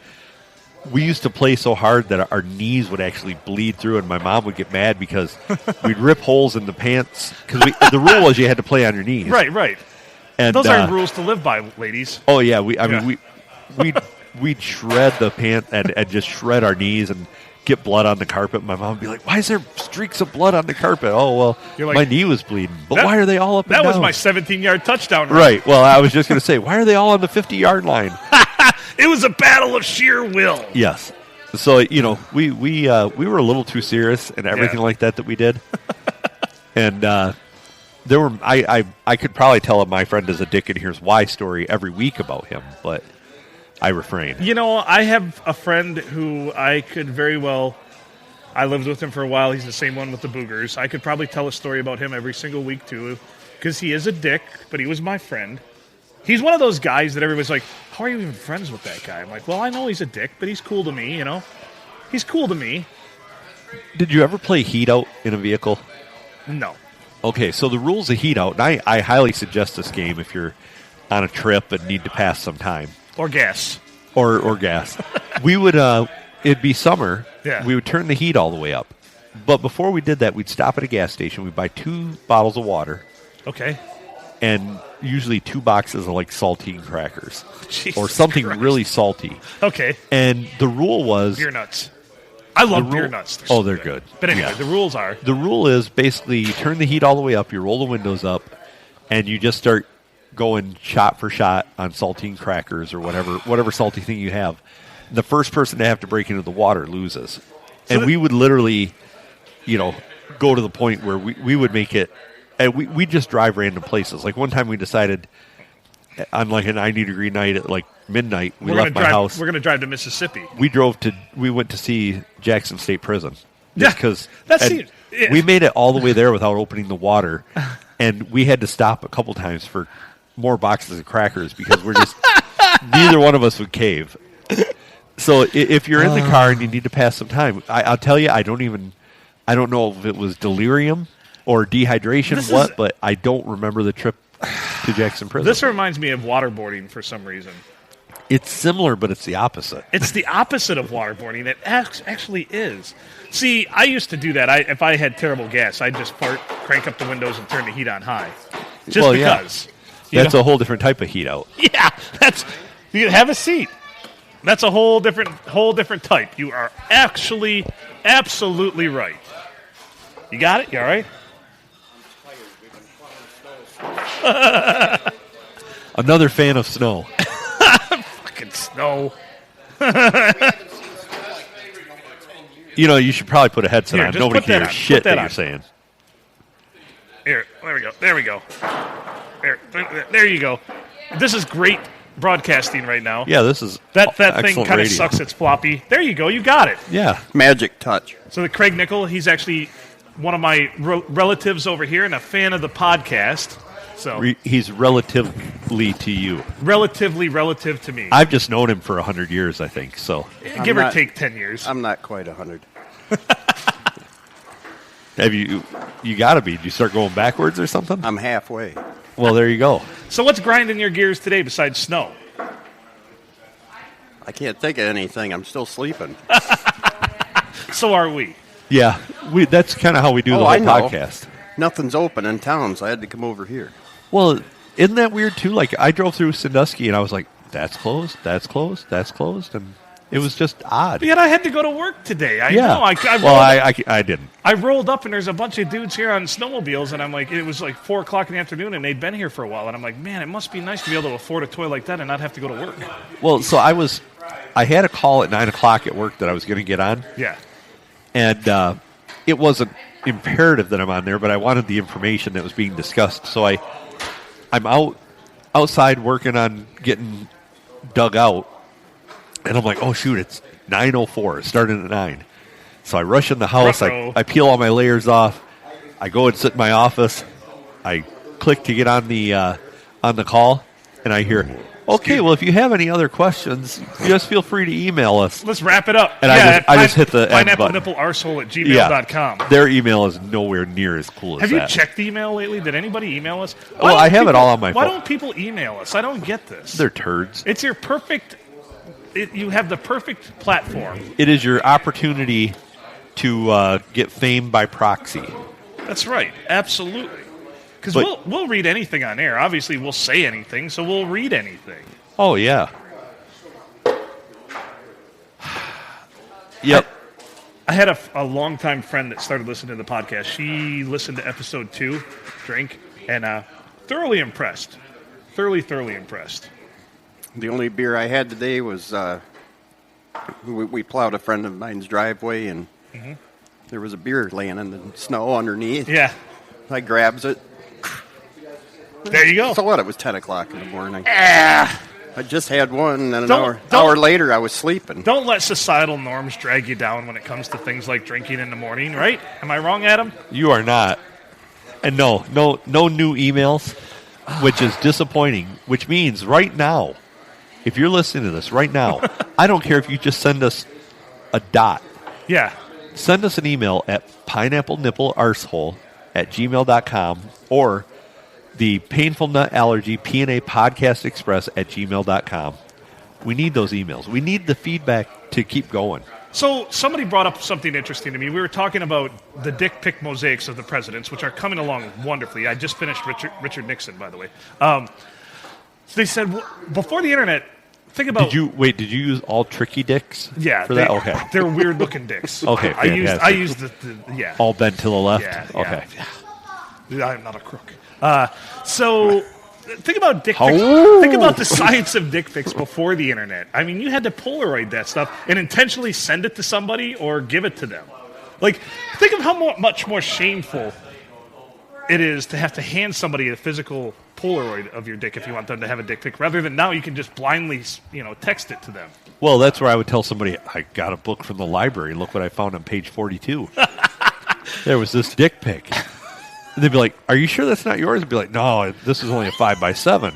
used to play so hard that our knees would actually bleed through, and my mom would get mad because we'd rip holes in the pants because the rule was you had to play on your knees. Right. And those are rules to live by, ladies. Oh yeah, we'd shred the pant and just shred our knees and get blood on the carpet. My mom would be like, "Why is there streaks of blood on the carpet?" Oh well, my knee was bleeding. But why are they all up and down? That was my 17-yard touchdound run. Right. Well, I was just going to say, why are they all on the 50-yard line? It was a battle of sheer will. Yes. So we were a little too serious and everything like that we did, and there were I could probably tell my friend is a dick and here's why story every week about him, but I refrain. I have a friend who I could very well. I lived with him for a while. He's the same one with the boogers. I could probably tell a story about him every single week too, because he is a dick, but he was my friend. He's one of those guys that everybody's like, "How are you even friends with that guy?" I'm like, "Well, I know he's a dick, but he's cool to me. He's cool to me." Did you ever play Heat Out in a vehicle? No. Okay, so the rules of Heat Out, and I highly suggest this game if you're on a trip and need to pass some time. Or gas. Or gas. We would, it'd be summer. Yeah. We would turn the heat all the way up. But before we did that, we'd stop at a gas station. We'd buy 2 bottles of water. Okay. And usually 2 boxes of saltine crackers. Jesus or something Christ. really salty. Okay. And the rule was... Beer nuts. I love beer nuts. They're good. But anyway, the rules are... The rule is basically you turn the heat all the way up, you roll the windows up, and you just start going shot for shot on saltine crackers or whatever salty thing you have. The first person to have to break into the water loses. And we would literally, go to the point where we would make it, and we just drive random places. Like one time we decided on a 90-degree night at midnight, we left my house. We're going to drive to Mississippi. We went to see Jackson State Prison. Yeah, because yeah. We made it all the way there without opening the water, and we had to stop a couple times for more boxes of crackers because we're just neither one of us would cave. So if you're in the car and you need to pass some time, I'll tell you, I don't know if it was delirium or dehydration, but I don't remember the trip to Jackson Prison. This reminds me of waterboarding for some reason. It's similar, but it's the opposite. It's the opposite of waterboarding. It actually is. See, I used to do that. If I had terrible gas, I'd just fart, crank up the windows, and turn the heat on high. Just because. Yeah. That's a whole different type of heat out. Yeah, you have a seat. That's a whole different type. You are actually absolutely right. You got it? You all right? Another fan of snow. Fucking snow. You should probably put a headset on. Nobody can hear shit that you're saying. Here, there we go. There you go. This is great broadcasting right now. Yeah, this is That thing excellent kind of radio. sucks. It's floppy. There you go. You got it. Yeah. Magic touch. So the Craig Nickel, he's actually one of my relatives over here and a fan of the podcast. So He's relatively to you. relatively relative to me. I've just known him for 100 years, I think. So Give or not- take 10 years. I'm not quite 100. have you got to be. Did you start going backwards or something? I'm halfway. Well, there you go. So what's grinding your gears today besides snow? I can't think of anything. I'm still sleeping. So are we. Yeah, that's kind of how we do the Oh, whole I know. podcast. Nothing's open in town, so I had to come over here. Well, isn't that weird too? Like I drove through Sandusky and I was like, "That's closed. That's closed. That's closed," and it was just odd. But yet I had to go to work today. I Yeah. know. I didn't. I rolled up and there's a bunch of dudes here on snowmobiles, and I'm like, it was like 4 o'clock in the afternoon, and they'd been here for a while, and I'm like, man, it must be nice to be able to afford a toy like that and not have to go to work. Well, so I had a call at 9 o'clock at work that I was going to get on, Yeah. and it wasn't imperative that I'm on there, but I wanted the information that was being discussed. So I'm outside working on getting dug out, and I'm like, oh shoot, it's 9:04. It's starting at 9. So I rush in the house. Ruh-roh. I peel all my layers off. I go and sit in my office. I click to get on the call, and I hear, okay, well, if you have any other questions, just feel free to email us. Let's wrap it up. And I just hit the end button. pineapple-nipple-arsehole@gmail.com. Their email is nowhere near as cool as Have that. you checked email lately? Did anybody email us? Well, I have it all on my Why phone. don't people email us? I don't get this. They're turds. It's your perfect... you have the perfect platform. It is your opportunity to get fame by proxy. That's right. Absolutely. Because But- we'll read anything on air. Obviously, we'll say anything, so we'll read anything. Oh, yeah. Yep. I had a longtime friend that started listening to the podcast. She listened to episode 2, Drink, and thoroughly impressed. Thoroughly impressed. The only beer I had today was we plowed a friend of mine's driveway, and there was a beer laying in the snow underneath. Yeah. I grabs it. There you go. So what? It was 10 o'clock in the morning. I just had one, and then an Don't- hour later I was sleeping. Don't let societal norms drag you down when it comes to things like drinking in the morning, right? Am I wrong, Adam? You are not. And no new emails, which is disappointing, which means right now, if you're listening to this right now, I don't care if you just send us a dot. Yeah. Send us an email at pineapple-nipple-arsehole@gmail.com or the Painful Nut Allergy P&A Podcast Express @gmail.com. We need those emails. We need the feedback to keep going. So somebody brought up something interesting to me. We were talking about the dick pic mosaics of the presidents, which are coming along wonderfully. I just finished Richard Nixon, by the way. So they said, before the internet, think about... Did you use all tricky dicks for that? Okay. They're weird-looking dicks. Okay, I used fantastic. yeah. All bent to the left? Yeah, Okay. yeah. I'm not a crook. So think about dick pics. How? Think about the science of dick pics before the internet. I mean, you had to Polaroid that stuff and intentionally send it to somebody or give it to them. Like, think of how much more shameful it is to have to hand somebody a physical Polaroid of your dick if you want them to have a dick pic, rather than now you can just blindly, text it to them. Well, that's where I would tell somebody, I got a book from the library. Look what I found on page 42. There was this dick pic. And they'd be like, are you sure that's not yours? I'd be like, no, this is only a 5x7.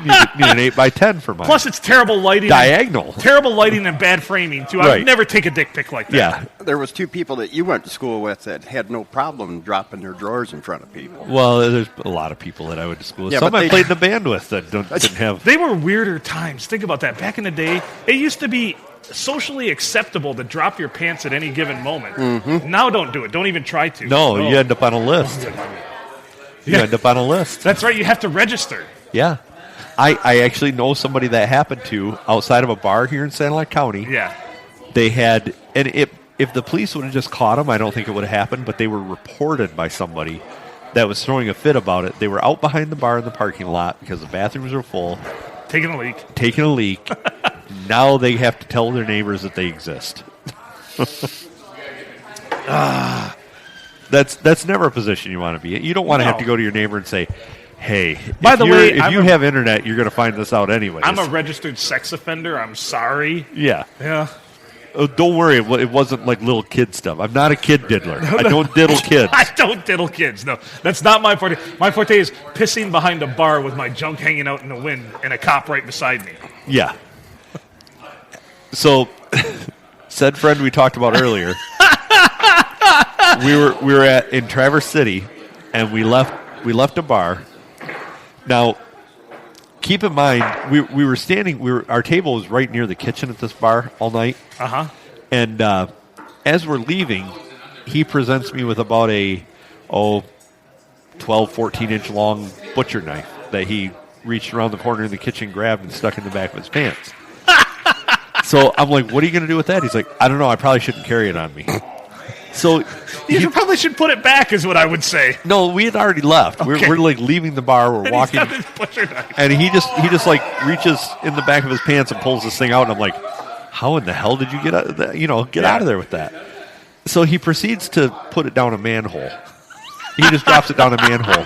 Need an 8x10 for mine. Plus, it's terrible lighting. Diagonal. Terrible lighting and bad framing, too. I Right. would never take a dick pic like that. Yeah. There was 2 people that you went to school with that had no problem dropping their drawers in front of people. Well, there's a lot of people that I went to school with. Yeah, Some but I they- played in the band with that didn't have... They were weirder times. Think about that. Back in the day, it used to be socially acceptable to drop your pants at any given moment. Mm-hmm. Now don't do it. Don't even try to. No, you end up on a list. You end up on a list. That's right. You have to register. Yeah. I actually know somebody that happened to outside of a bar here in Santa Clara County. Yeah. They had, and if the police would have just caught them, I don't think it would have happened, but they were reported by somebody that was throwing a fit about it. They were out behind the bar in the parking lot because the bathrooms were full, Taking a leak. taking a leak. Now they have to tell their neighbors that they exist. That's never a position you want to be in. You don't want to have No. to go to your neighbor and say, Hey, By if the you're- way, if I'm you a- have internet, you're going to find this out anyway. I'm a registered sex offender. I'm sorry. Yeah. Yeah. Oh, don't worry, it wasn't like little kid stuff. I'm not a kid diddler. I don't diddle kids. I don't diddle kids. No, that's not my forte. My forte is pissing behind a bar with my junk hanging out in the wind and a cop right beside me. Yeah. So, said friend we talked about earlier, we were in Traverse City, and we left a bar. Now, keep in mind, we were standing. Our table was right near the kitchen at this bar all night. Uh-huh. And as we're leaving, he presents me with about a 12, 14-inch long butcher knife that he reached around the corner in the kitchen, grabbed, and stuck in the back of his pants. So I'm like, what are you going to do with that? He's like, I don't know. I probably shouldn't carry it on me. So You probably should put it back, is what I would say. no, we had already left. Okay. We're like leaving the bar. We're And walking. he's got this butcher knife. And he just like reaches in the back of his pants and pulls this thing out, and I'm like, how in the hell did you get out of that? Out of there with that? So he proceeds to put it down a manhole. He just drops it down a manhole.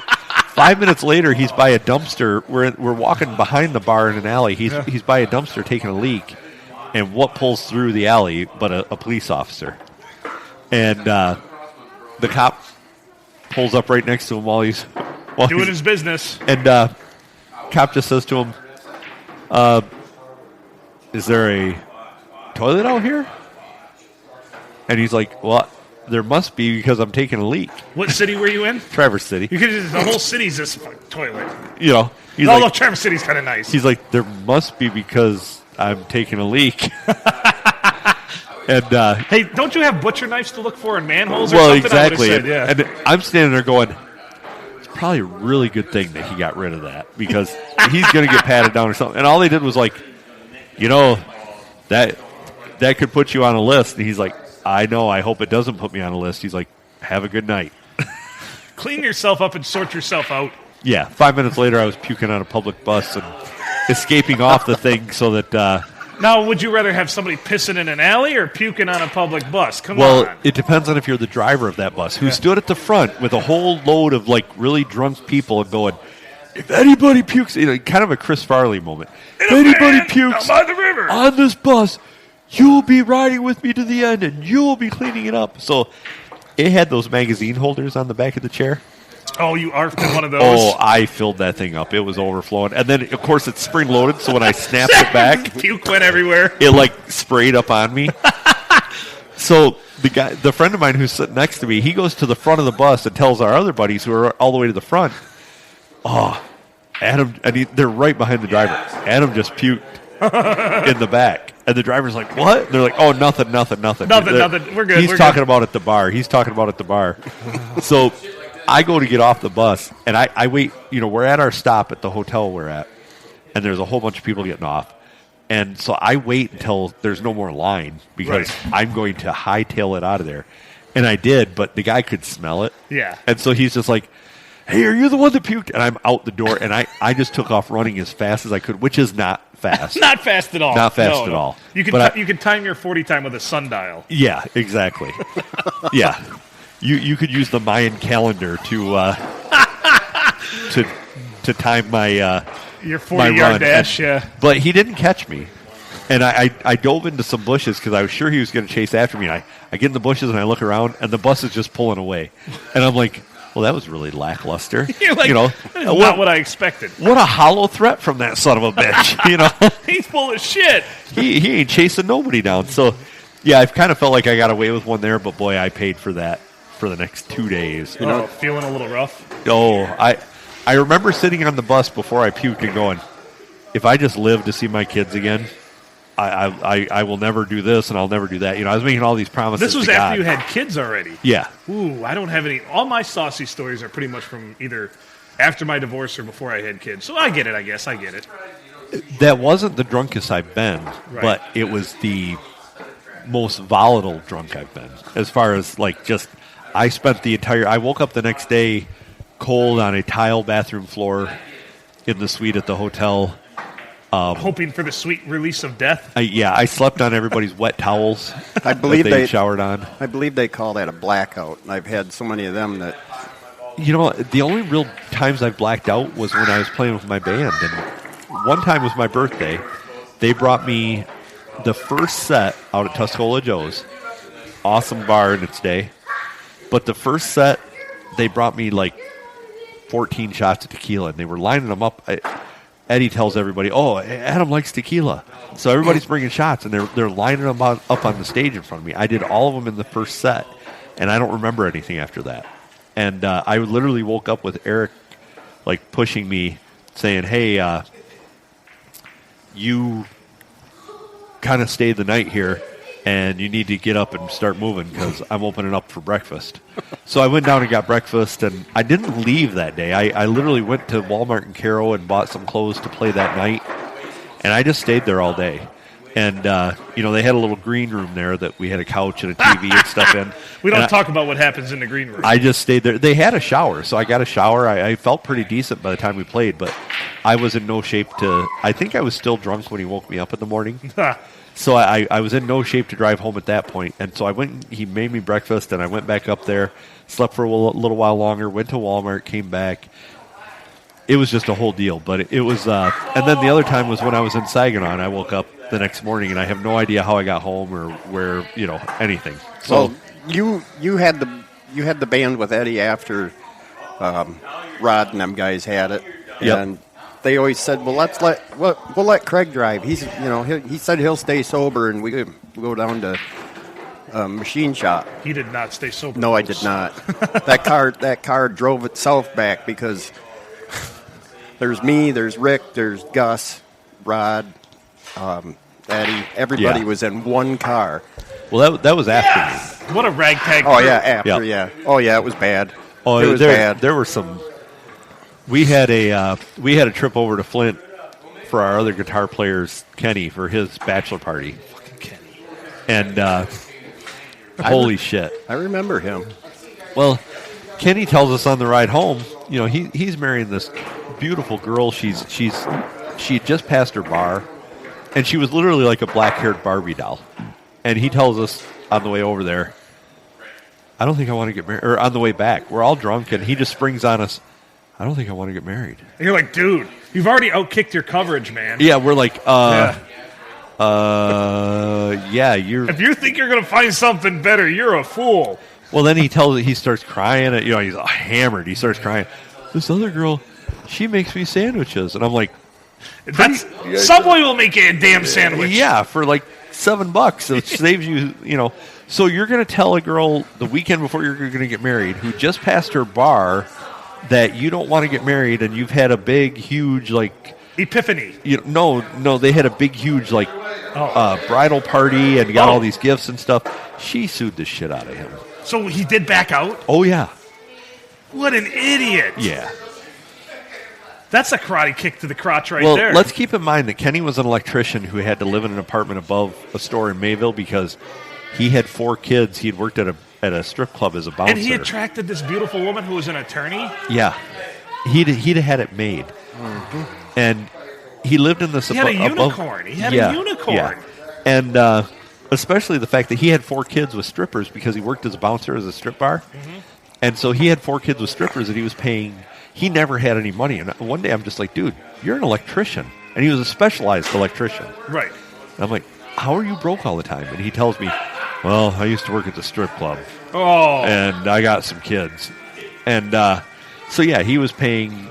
5 minutes later, he's by a dumpster. We're walking behind the bar in an alley. He's by a dumpster taking a leak, and what pulls through the alley but a police officer? And the cop pulls up right next to him while he's Doing his business. and cop just says to him, is there a toilet out here? And he's like, well, there must be because I'm taking a leak. What city were you in? Traverse City. You could just, the whole city's this toilet. He's Although like, Traverse City's kind of nice. he's like, there must be because I'm taking a leak. And Hey, don't you have butcher knives to look for in manholes or well, something? I would've exactly. said, yeah. And I'm standing there going, it's probably a really good thing that he got rid of that because he's going to get patted down or something. And all they did was like, that could put you on a list. And he's like, I know. I hope it doesn't put me on a list. He's like, have a good night. Clean yourself up and sort yourself out. Yeah. 5 minutes later, I was puking on a public bus and escaping off the thing so that. Now, would you rather have somebody pissing in an alley or puking on a public bus? Come Well, on. it depends on if you're the driver of that bus, who stood at the front with a whole load of like really drunk people and going, if anybody pukes, kind of a Chris Farley moment. If anybody pukes down by the river. on this bus, you'll be riding with me to the end and you'll be cleaning it up. So it had those magazine holders on the back of the chair. Oh, you arfed in one of those? Oh, I filled that thing up. It was overflowing. And then, of course, it's spring-loaded, so when I snapped it back, Puke went everywhere. it like sprayed up on me. So the friend of mine who's sitting next to me, he goes to the front of the bus and tells our other buddies who are all the way to the front, Adam, and they're right behind the driver. Adam just puked in the back. And the driver's like, what? And they're like, oh, nothing. Nothing. We're good. He's talking about at the bar. So I go to get off the bus, and I wait. We're at our stop at the hotel we're at, and there's a whole bunch of people getting off. And so I wait until there's no more line because I'm going to hightail it out of there. And I did, but the guy could smell it. Yeah. And so he's just like, hey, are you the one that puked? And I'm out the door, and I just took off running as fast as I could, which is not fast. Not fast at all. Not fast No, at no. all. You can But you can time your 40 time with a sundial. Yeah, exactly. Yeah. You could use the Mayan calendar to time my Your my 40-yard run. dash, And- yeah. But he didn't catch me. And I dove into some bushes because I was sure he was going to chase after me. And I get in the bushes and I look around, and the bus is just pulling away. And I'm like, well, that was really lackluster. You're like, that is not what I expected. What a hollow threat from that son of a bitch. He's full of shit. he ain't chasing nobody down. So, yeah, I've kind of felt like I got away with one there, but boy, I paid for that for the next 2 days. Feeling a little rough. Oh, I remember sitting on the bus before I puked and going, if I just live to see my kids again, I will never do this and I'll never do that. I was making all these promises. This was to after God. you had kids already. Yeah. Ooh, I don't have any. All my saucy stories are pretty much from either after my divorce or before I had kids. So I get it, I guess. I get it. That wasn't the drunkest I've been, Right. but it was the most volatile drunk I've been. As far as I woke up the next day cold on a tile bathroom floor in the suite at the hotel. Hoping for the sweet release of death. I slept on everybody's wet towels. I believe that they showered on. I believe they call that a blackout. And I've had so many of them that You know, the only real times I've blacked out was when I was playing with my band. And one time was my birthday. They brought me the first set out at Tuscola Joe's. Awesome bar in its day. But the first set, they brought me like 14 shots of tequila, and they were lining them up. Eddie tells everybody, "Oh, Adam likes tequila," so everybody's bringing shots, and they're lining them up on the stage in front of me. I did all of them in the first set, and I don't remember anything after that. And I literally woke up with Eric like pushing me, saying, "Hey, you kind of stayed the night here, and you need to get up and start moving because I'm opening up for breakfast." So I went down and got breakfast, and I didn't leave that day. I literally went to Walmart in Caro and bought some clothes to play that night, and I just stayed there all day. And, they had a little green room there that we had a couch and a TV and stuff in. We don't talk about what happens in the green room. I just stayed there. They had a shower, so I got a shower. I felt pretty decent by the time we played, but I was in no shape to... I think I was still drunk when he woke me up in the morning. So I was in no shape to drive home at that point. And so I went, he made me breakfast, and I went back up there, slept for a little while longer, went to Walmart, came back. It was just a whole deal. But it was, and then the other time was when I was in Saginaw, and I woke up the next morning, and I have no idea how I got home or where, anything. So you had the band with Eddie after Rod and them guys had it. Yep. And they always said, "Well, we'll let Craig drive. He said he'll stay sober, and we go down to machine shop." He did not stay sober. No, I did not. That car drove itself back because there's me, there's Rick, there's Gus, Rod, Eddie. Everybody was in one car. Well, that was after me. What a ragtag. Oh yeah, after Yep. yeah. Oh yeah, it was bad. Oh, it was bad. There were some. We had a trip over to Flint for our other guitar player's Kenny for his bachelor party. Fucking Kenny. And holy shit! I remember him. Well, Kenny tells us on the ride home. He's marrying this beautiful girl. She had just passed her bar, and she was literally like a black-haired Barbie doll. And he tells us on the way over there, "I don't think I want to get married." Or on the way back, we're all drunk, and he just springs on us, "I don't think I want to get married." And you're like, dude, you've already outkicked your coverage, man. Yeah, we're like, Yeah. you're... If you think you're going to find something better, you're a fool. Well, then he starts crying. He's hammered. He starts crying. "This other girl, she makes me sandwiches." And I'm like... Subway will make you a damn sandwich. Yeah, for like $7. It saves you, So you're going to tell a girl the weekend before you're going to get married who just passed her bar that you don't want to get married, and you've had a big, huge, like... Epiphany. No, they had a big, huge, like, bridal party and got all these gifts and stuff. She sued the shit out of him. So he did back out? Oh, yeah. What an idiot. Yeah. That's a karate kick to the crotch right Well, there. let's keep in mind that Kenny was an electrician who had to live in an apartment above a store in Mayville because he had 4 kids. He had worked at a strip club as a bouncer. And he attracted this beautiful woman who was an attorney? Yeah. He'd had it made. Mm-hmm. And he lived in this... He had a unicorn. He had a unicorn. Yeah. And especially the fact that he had 4 kids with strippers because he worked as a bouncer as a strip bar. Mm-hmm. And so he had 4 kids with strippers that he was paying... He never had any money. And one day I'm just like, dude, you're an electrician. And he was a specialized electrician. Right. And I'm like, how are you broke all the time? And he tells me, well, I used to work at the strip club. Oh. And I got some kids. And so, yeah, he was paying,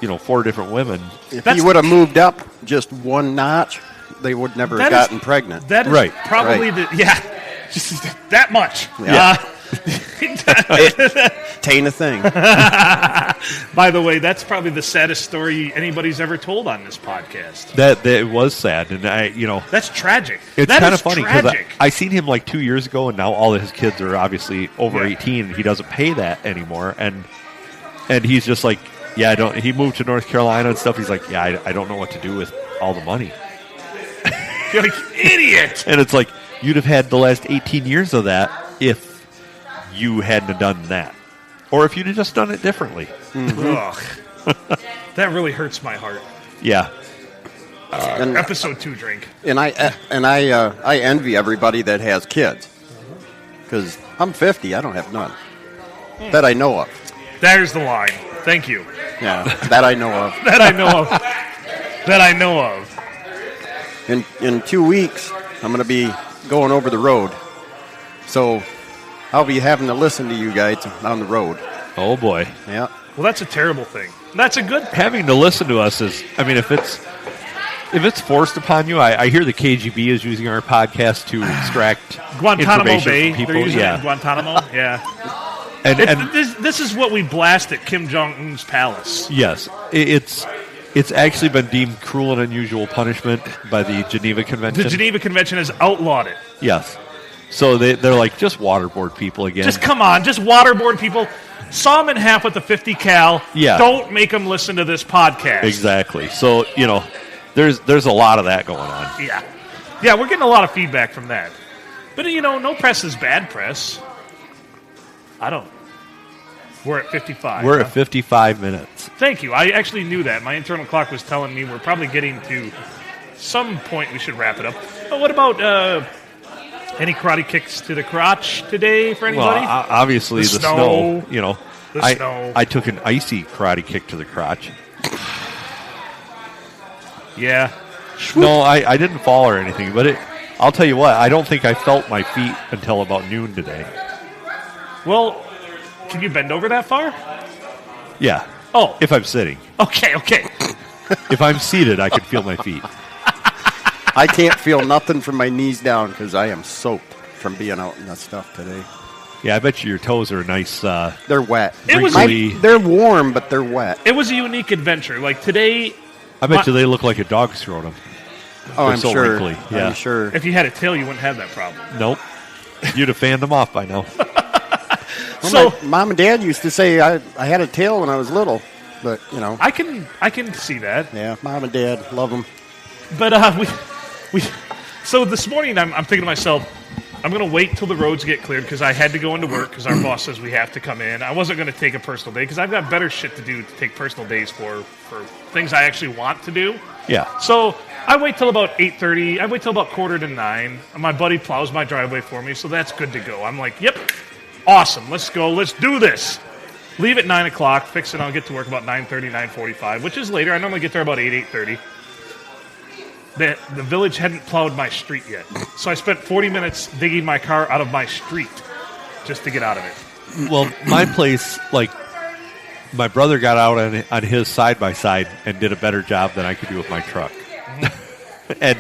4 different women. If he would have moved up just one notch, they would never have gotten pregnant. That is right. probably just that much. Yeah. Tain't a thing. By the way, that's probably the saddest story anybody's ever told on this podcast. That it was sad, and that's tragic. It's kind of funny because I seen him like 2 years ago, and now all of his kids are obviously over 18, and he doesn't pay that anymore, and he's just like, yeah, I don't. He moved to North Carolina and stuff. He's like, yeah, I don't know what to do with all the money. You're like, idiot. And it's like you'd have had the last 18 years of that if you hadn't have done that. Or if you'd have just done it differently. Mm-hmm. That really hurts my heart. Yeah. Episode 2 drink. And I envy everybody that has kids. Because I'm 50, I don't have none. That I know of. There's the line. Thank you. Yeah, that I know of. That I know of. That I know of. In 2 weeks, I'm going to be going over the road. So I'll be having to listen to you guys on the road. Oh, boy. Yeah. Well, that's a terrible thing. That's a good. Having to listen to us is, I mean, if it's forced upon you, I hear the KGB is using our podcast to extract Guantanamo information Bay. from people. They're using it Yeah. in Guantanamo. Yeah. And This is what we blast at Kim Jong Un's palace. yes, it's actually been deemed cruel and unusual punishment by the Geneva Convention. The Geneva Convention has outlawed it. Yes. So they're like, just waterboard people again. Just come on, just waterboard people. Saw them in half with the 50 cal. Yeah. Don't make them listen to this podcast. Exactly. So, there's a lot of that going on. Yeah. Yeah, we're getting a lot of feedback from that. But, no press is bad press. I don't. We're at 55. We're at 55 minutes. Thank you. I actually knew that. My internal clock was telling me we're probably getting to some point we should wrap it up. But what about any karate kicks to the crotch today for anybody? Well, obviously the snow. The snow. I took an icy karate kick to the crotch. Yeah. No, I didn't fall or anything, but I'll tell you what, I don't think I felt my feet until about noon today. Well, can you bend over that far? Yeah. Oh. If I'm sitting. Okay. If I'm seated, I can feel my feet. I can't feel nothing from my knees down because I am soaked from being out in that stuff today. Yeah, I bet you your toes are nice. They're wet. It was- They're warm, but they're wet. It was a unique adventure. Like today, I bet you they look like a dog's thrown them. Oh, They're I'm so sure. wrinkly. Yeah. I'm sure. if you had a tail, you wouldn't have that problem. Nope. You'd have fanned them off by now. Well, So my mom and dad used to say I had a tail when I was little, but I can see that. yeah, mom and dad love them. But we so this morning I'm thinking to myself, I'm going to wait till the roads get cleared because I had to go into work because our boss says we have to come in. I wasn't going to take a personal day because I've got better shit to do to take personal days for things I actually want to do. Yeah. So I wait till about 8:30. I wait till about 8:45. My buddy plows my driveway for me, so that's good to go. I'm like, yep, awesome. Let's go. Let's do this. Leave at 9 o'clock. Fix it. I'll get to work about 9:30, 9:45, which is later. I normally get there about 8:30. The village hadn't plowed my street yet, so I spent 40 minutes digging my car out of my street just to get out of it. Well, my place, like, my brother got out on his side-by-side and did a better job than I could do with my truck. And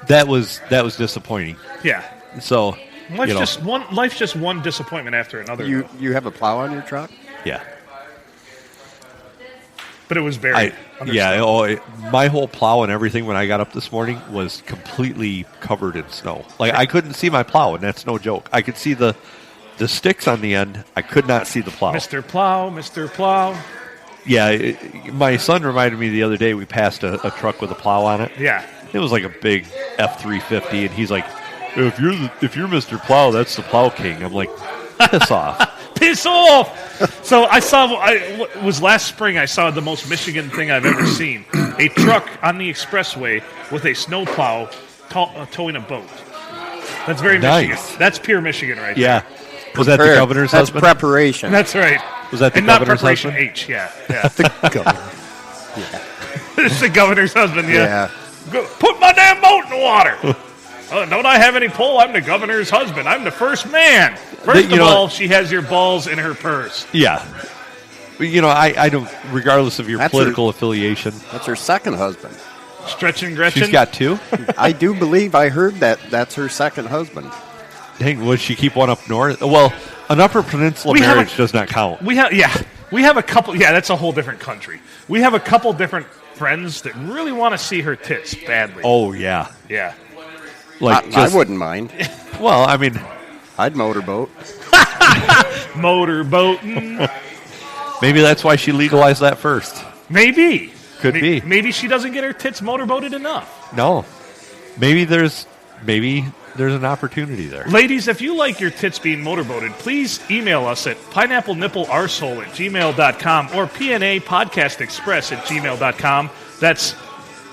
that was disappointing. Yeah, So, life's just one disappointment after another. You have a plow on your truck? yeah. But it was buried. under snow. My whole plow and everything when I got up this morning was completely covered in snow. Like, I couldn't see my plow, and that's no joke. I could see the sticks on the end. I could not see the plow. Mr. Plow. Yeah, my son reminded me the other day we passed a truck with a plow on it. Yeah. It was like a big F-350, and he's like, if you're Mr. Plow, that's the Plow King. I'm like, piss off. Piss off! So it was last spring I saw the most Michigan thing I've ever seen. A truck on the expressway with a snowplow towing a boat. That's very Nice. Michigan. That's pure Michigan right Yeah. Was that the Prepare. governor's That's husband? preparation. there. That's right. Was that the and not governor's preparation husband? H, yeah. Governor. It's the governor's husband, yeah. Yeah. Go, put my damn boat in the water! Don't I have any pull? I'm the governor's husband. I'm the first man. First of all, she has your balls in her purse. Yeah. I don't, regardless of your That's political affiliation. That's her second husband. Stretch and Gretchen. She's got two? I do believe I heard that's her second husband. Dang, would she keep one up north? Well, an Upper Peninsula We have marriage does not count. We have a couple. Yeah, that's a whole different country. We have a couple different friends that really want to see her tits badly. Oh, yeah. Yeah. Like, I wouldn't mind. Well, I mean, I'd motorboat. Motorboating. maybe that's why she legalized that first. Maybe. Could be. Maybe she doesn't get her tits motorboated enough. No. Maybe there's an opportunity there. Ladies, if you like your tits being motorboated, please email us at pineapplenipplearsehole@gmail.com or pnapodcastexpress@gmail.com. That's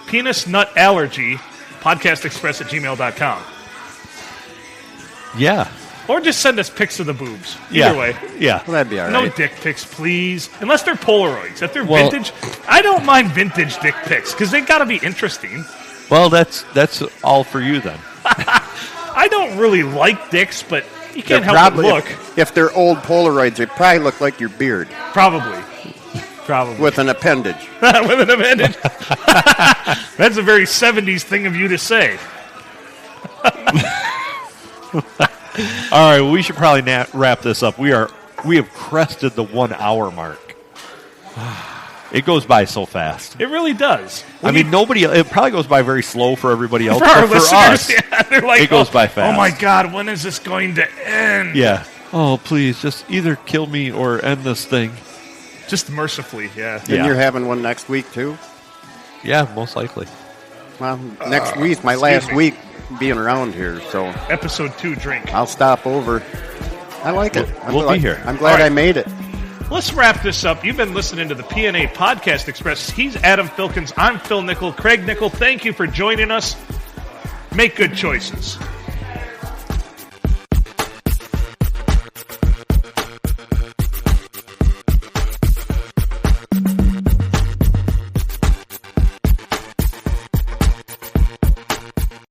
penis nut allergy podcastexpress@gmail.com. Yeah. Or just send us pics of the boobs. Either Yeah. way. Yeah. Well, that'd be all No right. dick pics, please. Unless they're Polaroids. If they're Well- vintage, I don't mind vintage dick pics because they got to be interesting. Well, that's all for you then. I don't really like dicks, but you can't They're help but probably- look. If they're old Polaroids, they probably look like your beard Probably. Probably. with an appendage. With an appendage. That's a very 70s thing of you to say. All right, well, we should probably wrap this up. We have crested the 1 hour mark. It goes by so fast. It really does. I mean, it probably goes by very slow for everybody else, For our but for listeners, us, yeah, they're like, it goes by fast. Oh my God, when is this going to end? yeah. Oh, please, just either kill me or end this thing. Just mercifully, yeah. And Yeah. you're having one next week, too? Yeah, most likely. Well, next week's my last week being around here, so Episode 2 drink. I'll stop over. I like it. We'll be here. I'm glad All right. I made it. Let's wrap this up. You've been listening to the PNA Podcast Express. He's Adam Filkins. I'm Phil Nickel. Craig Nickel, thank you for joining us. Make good choices.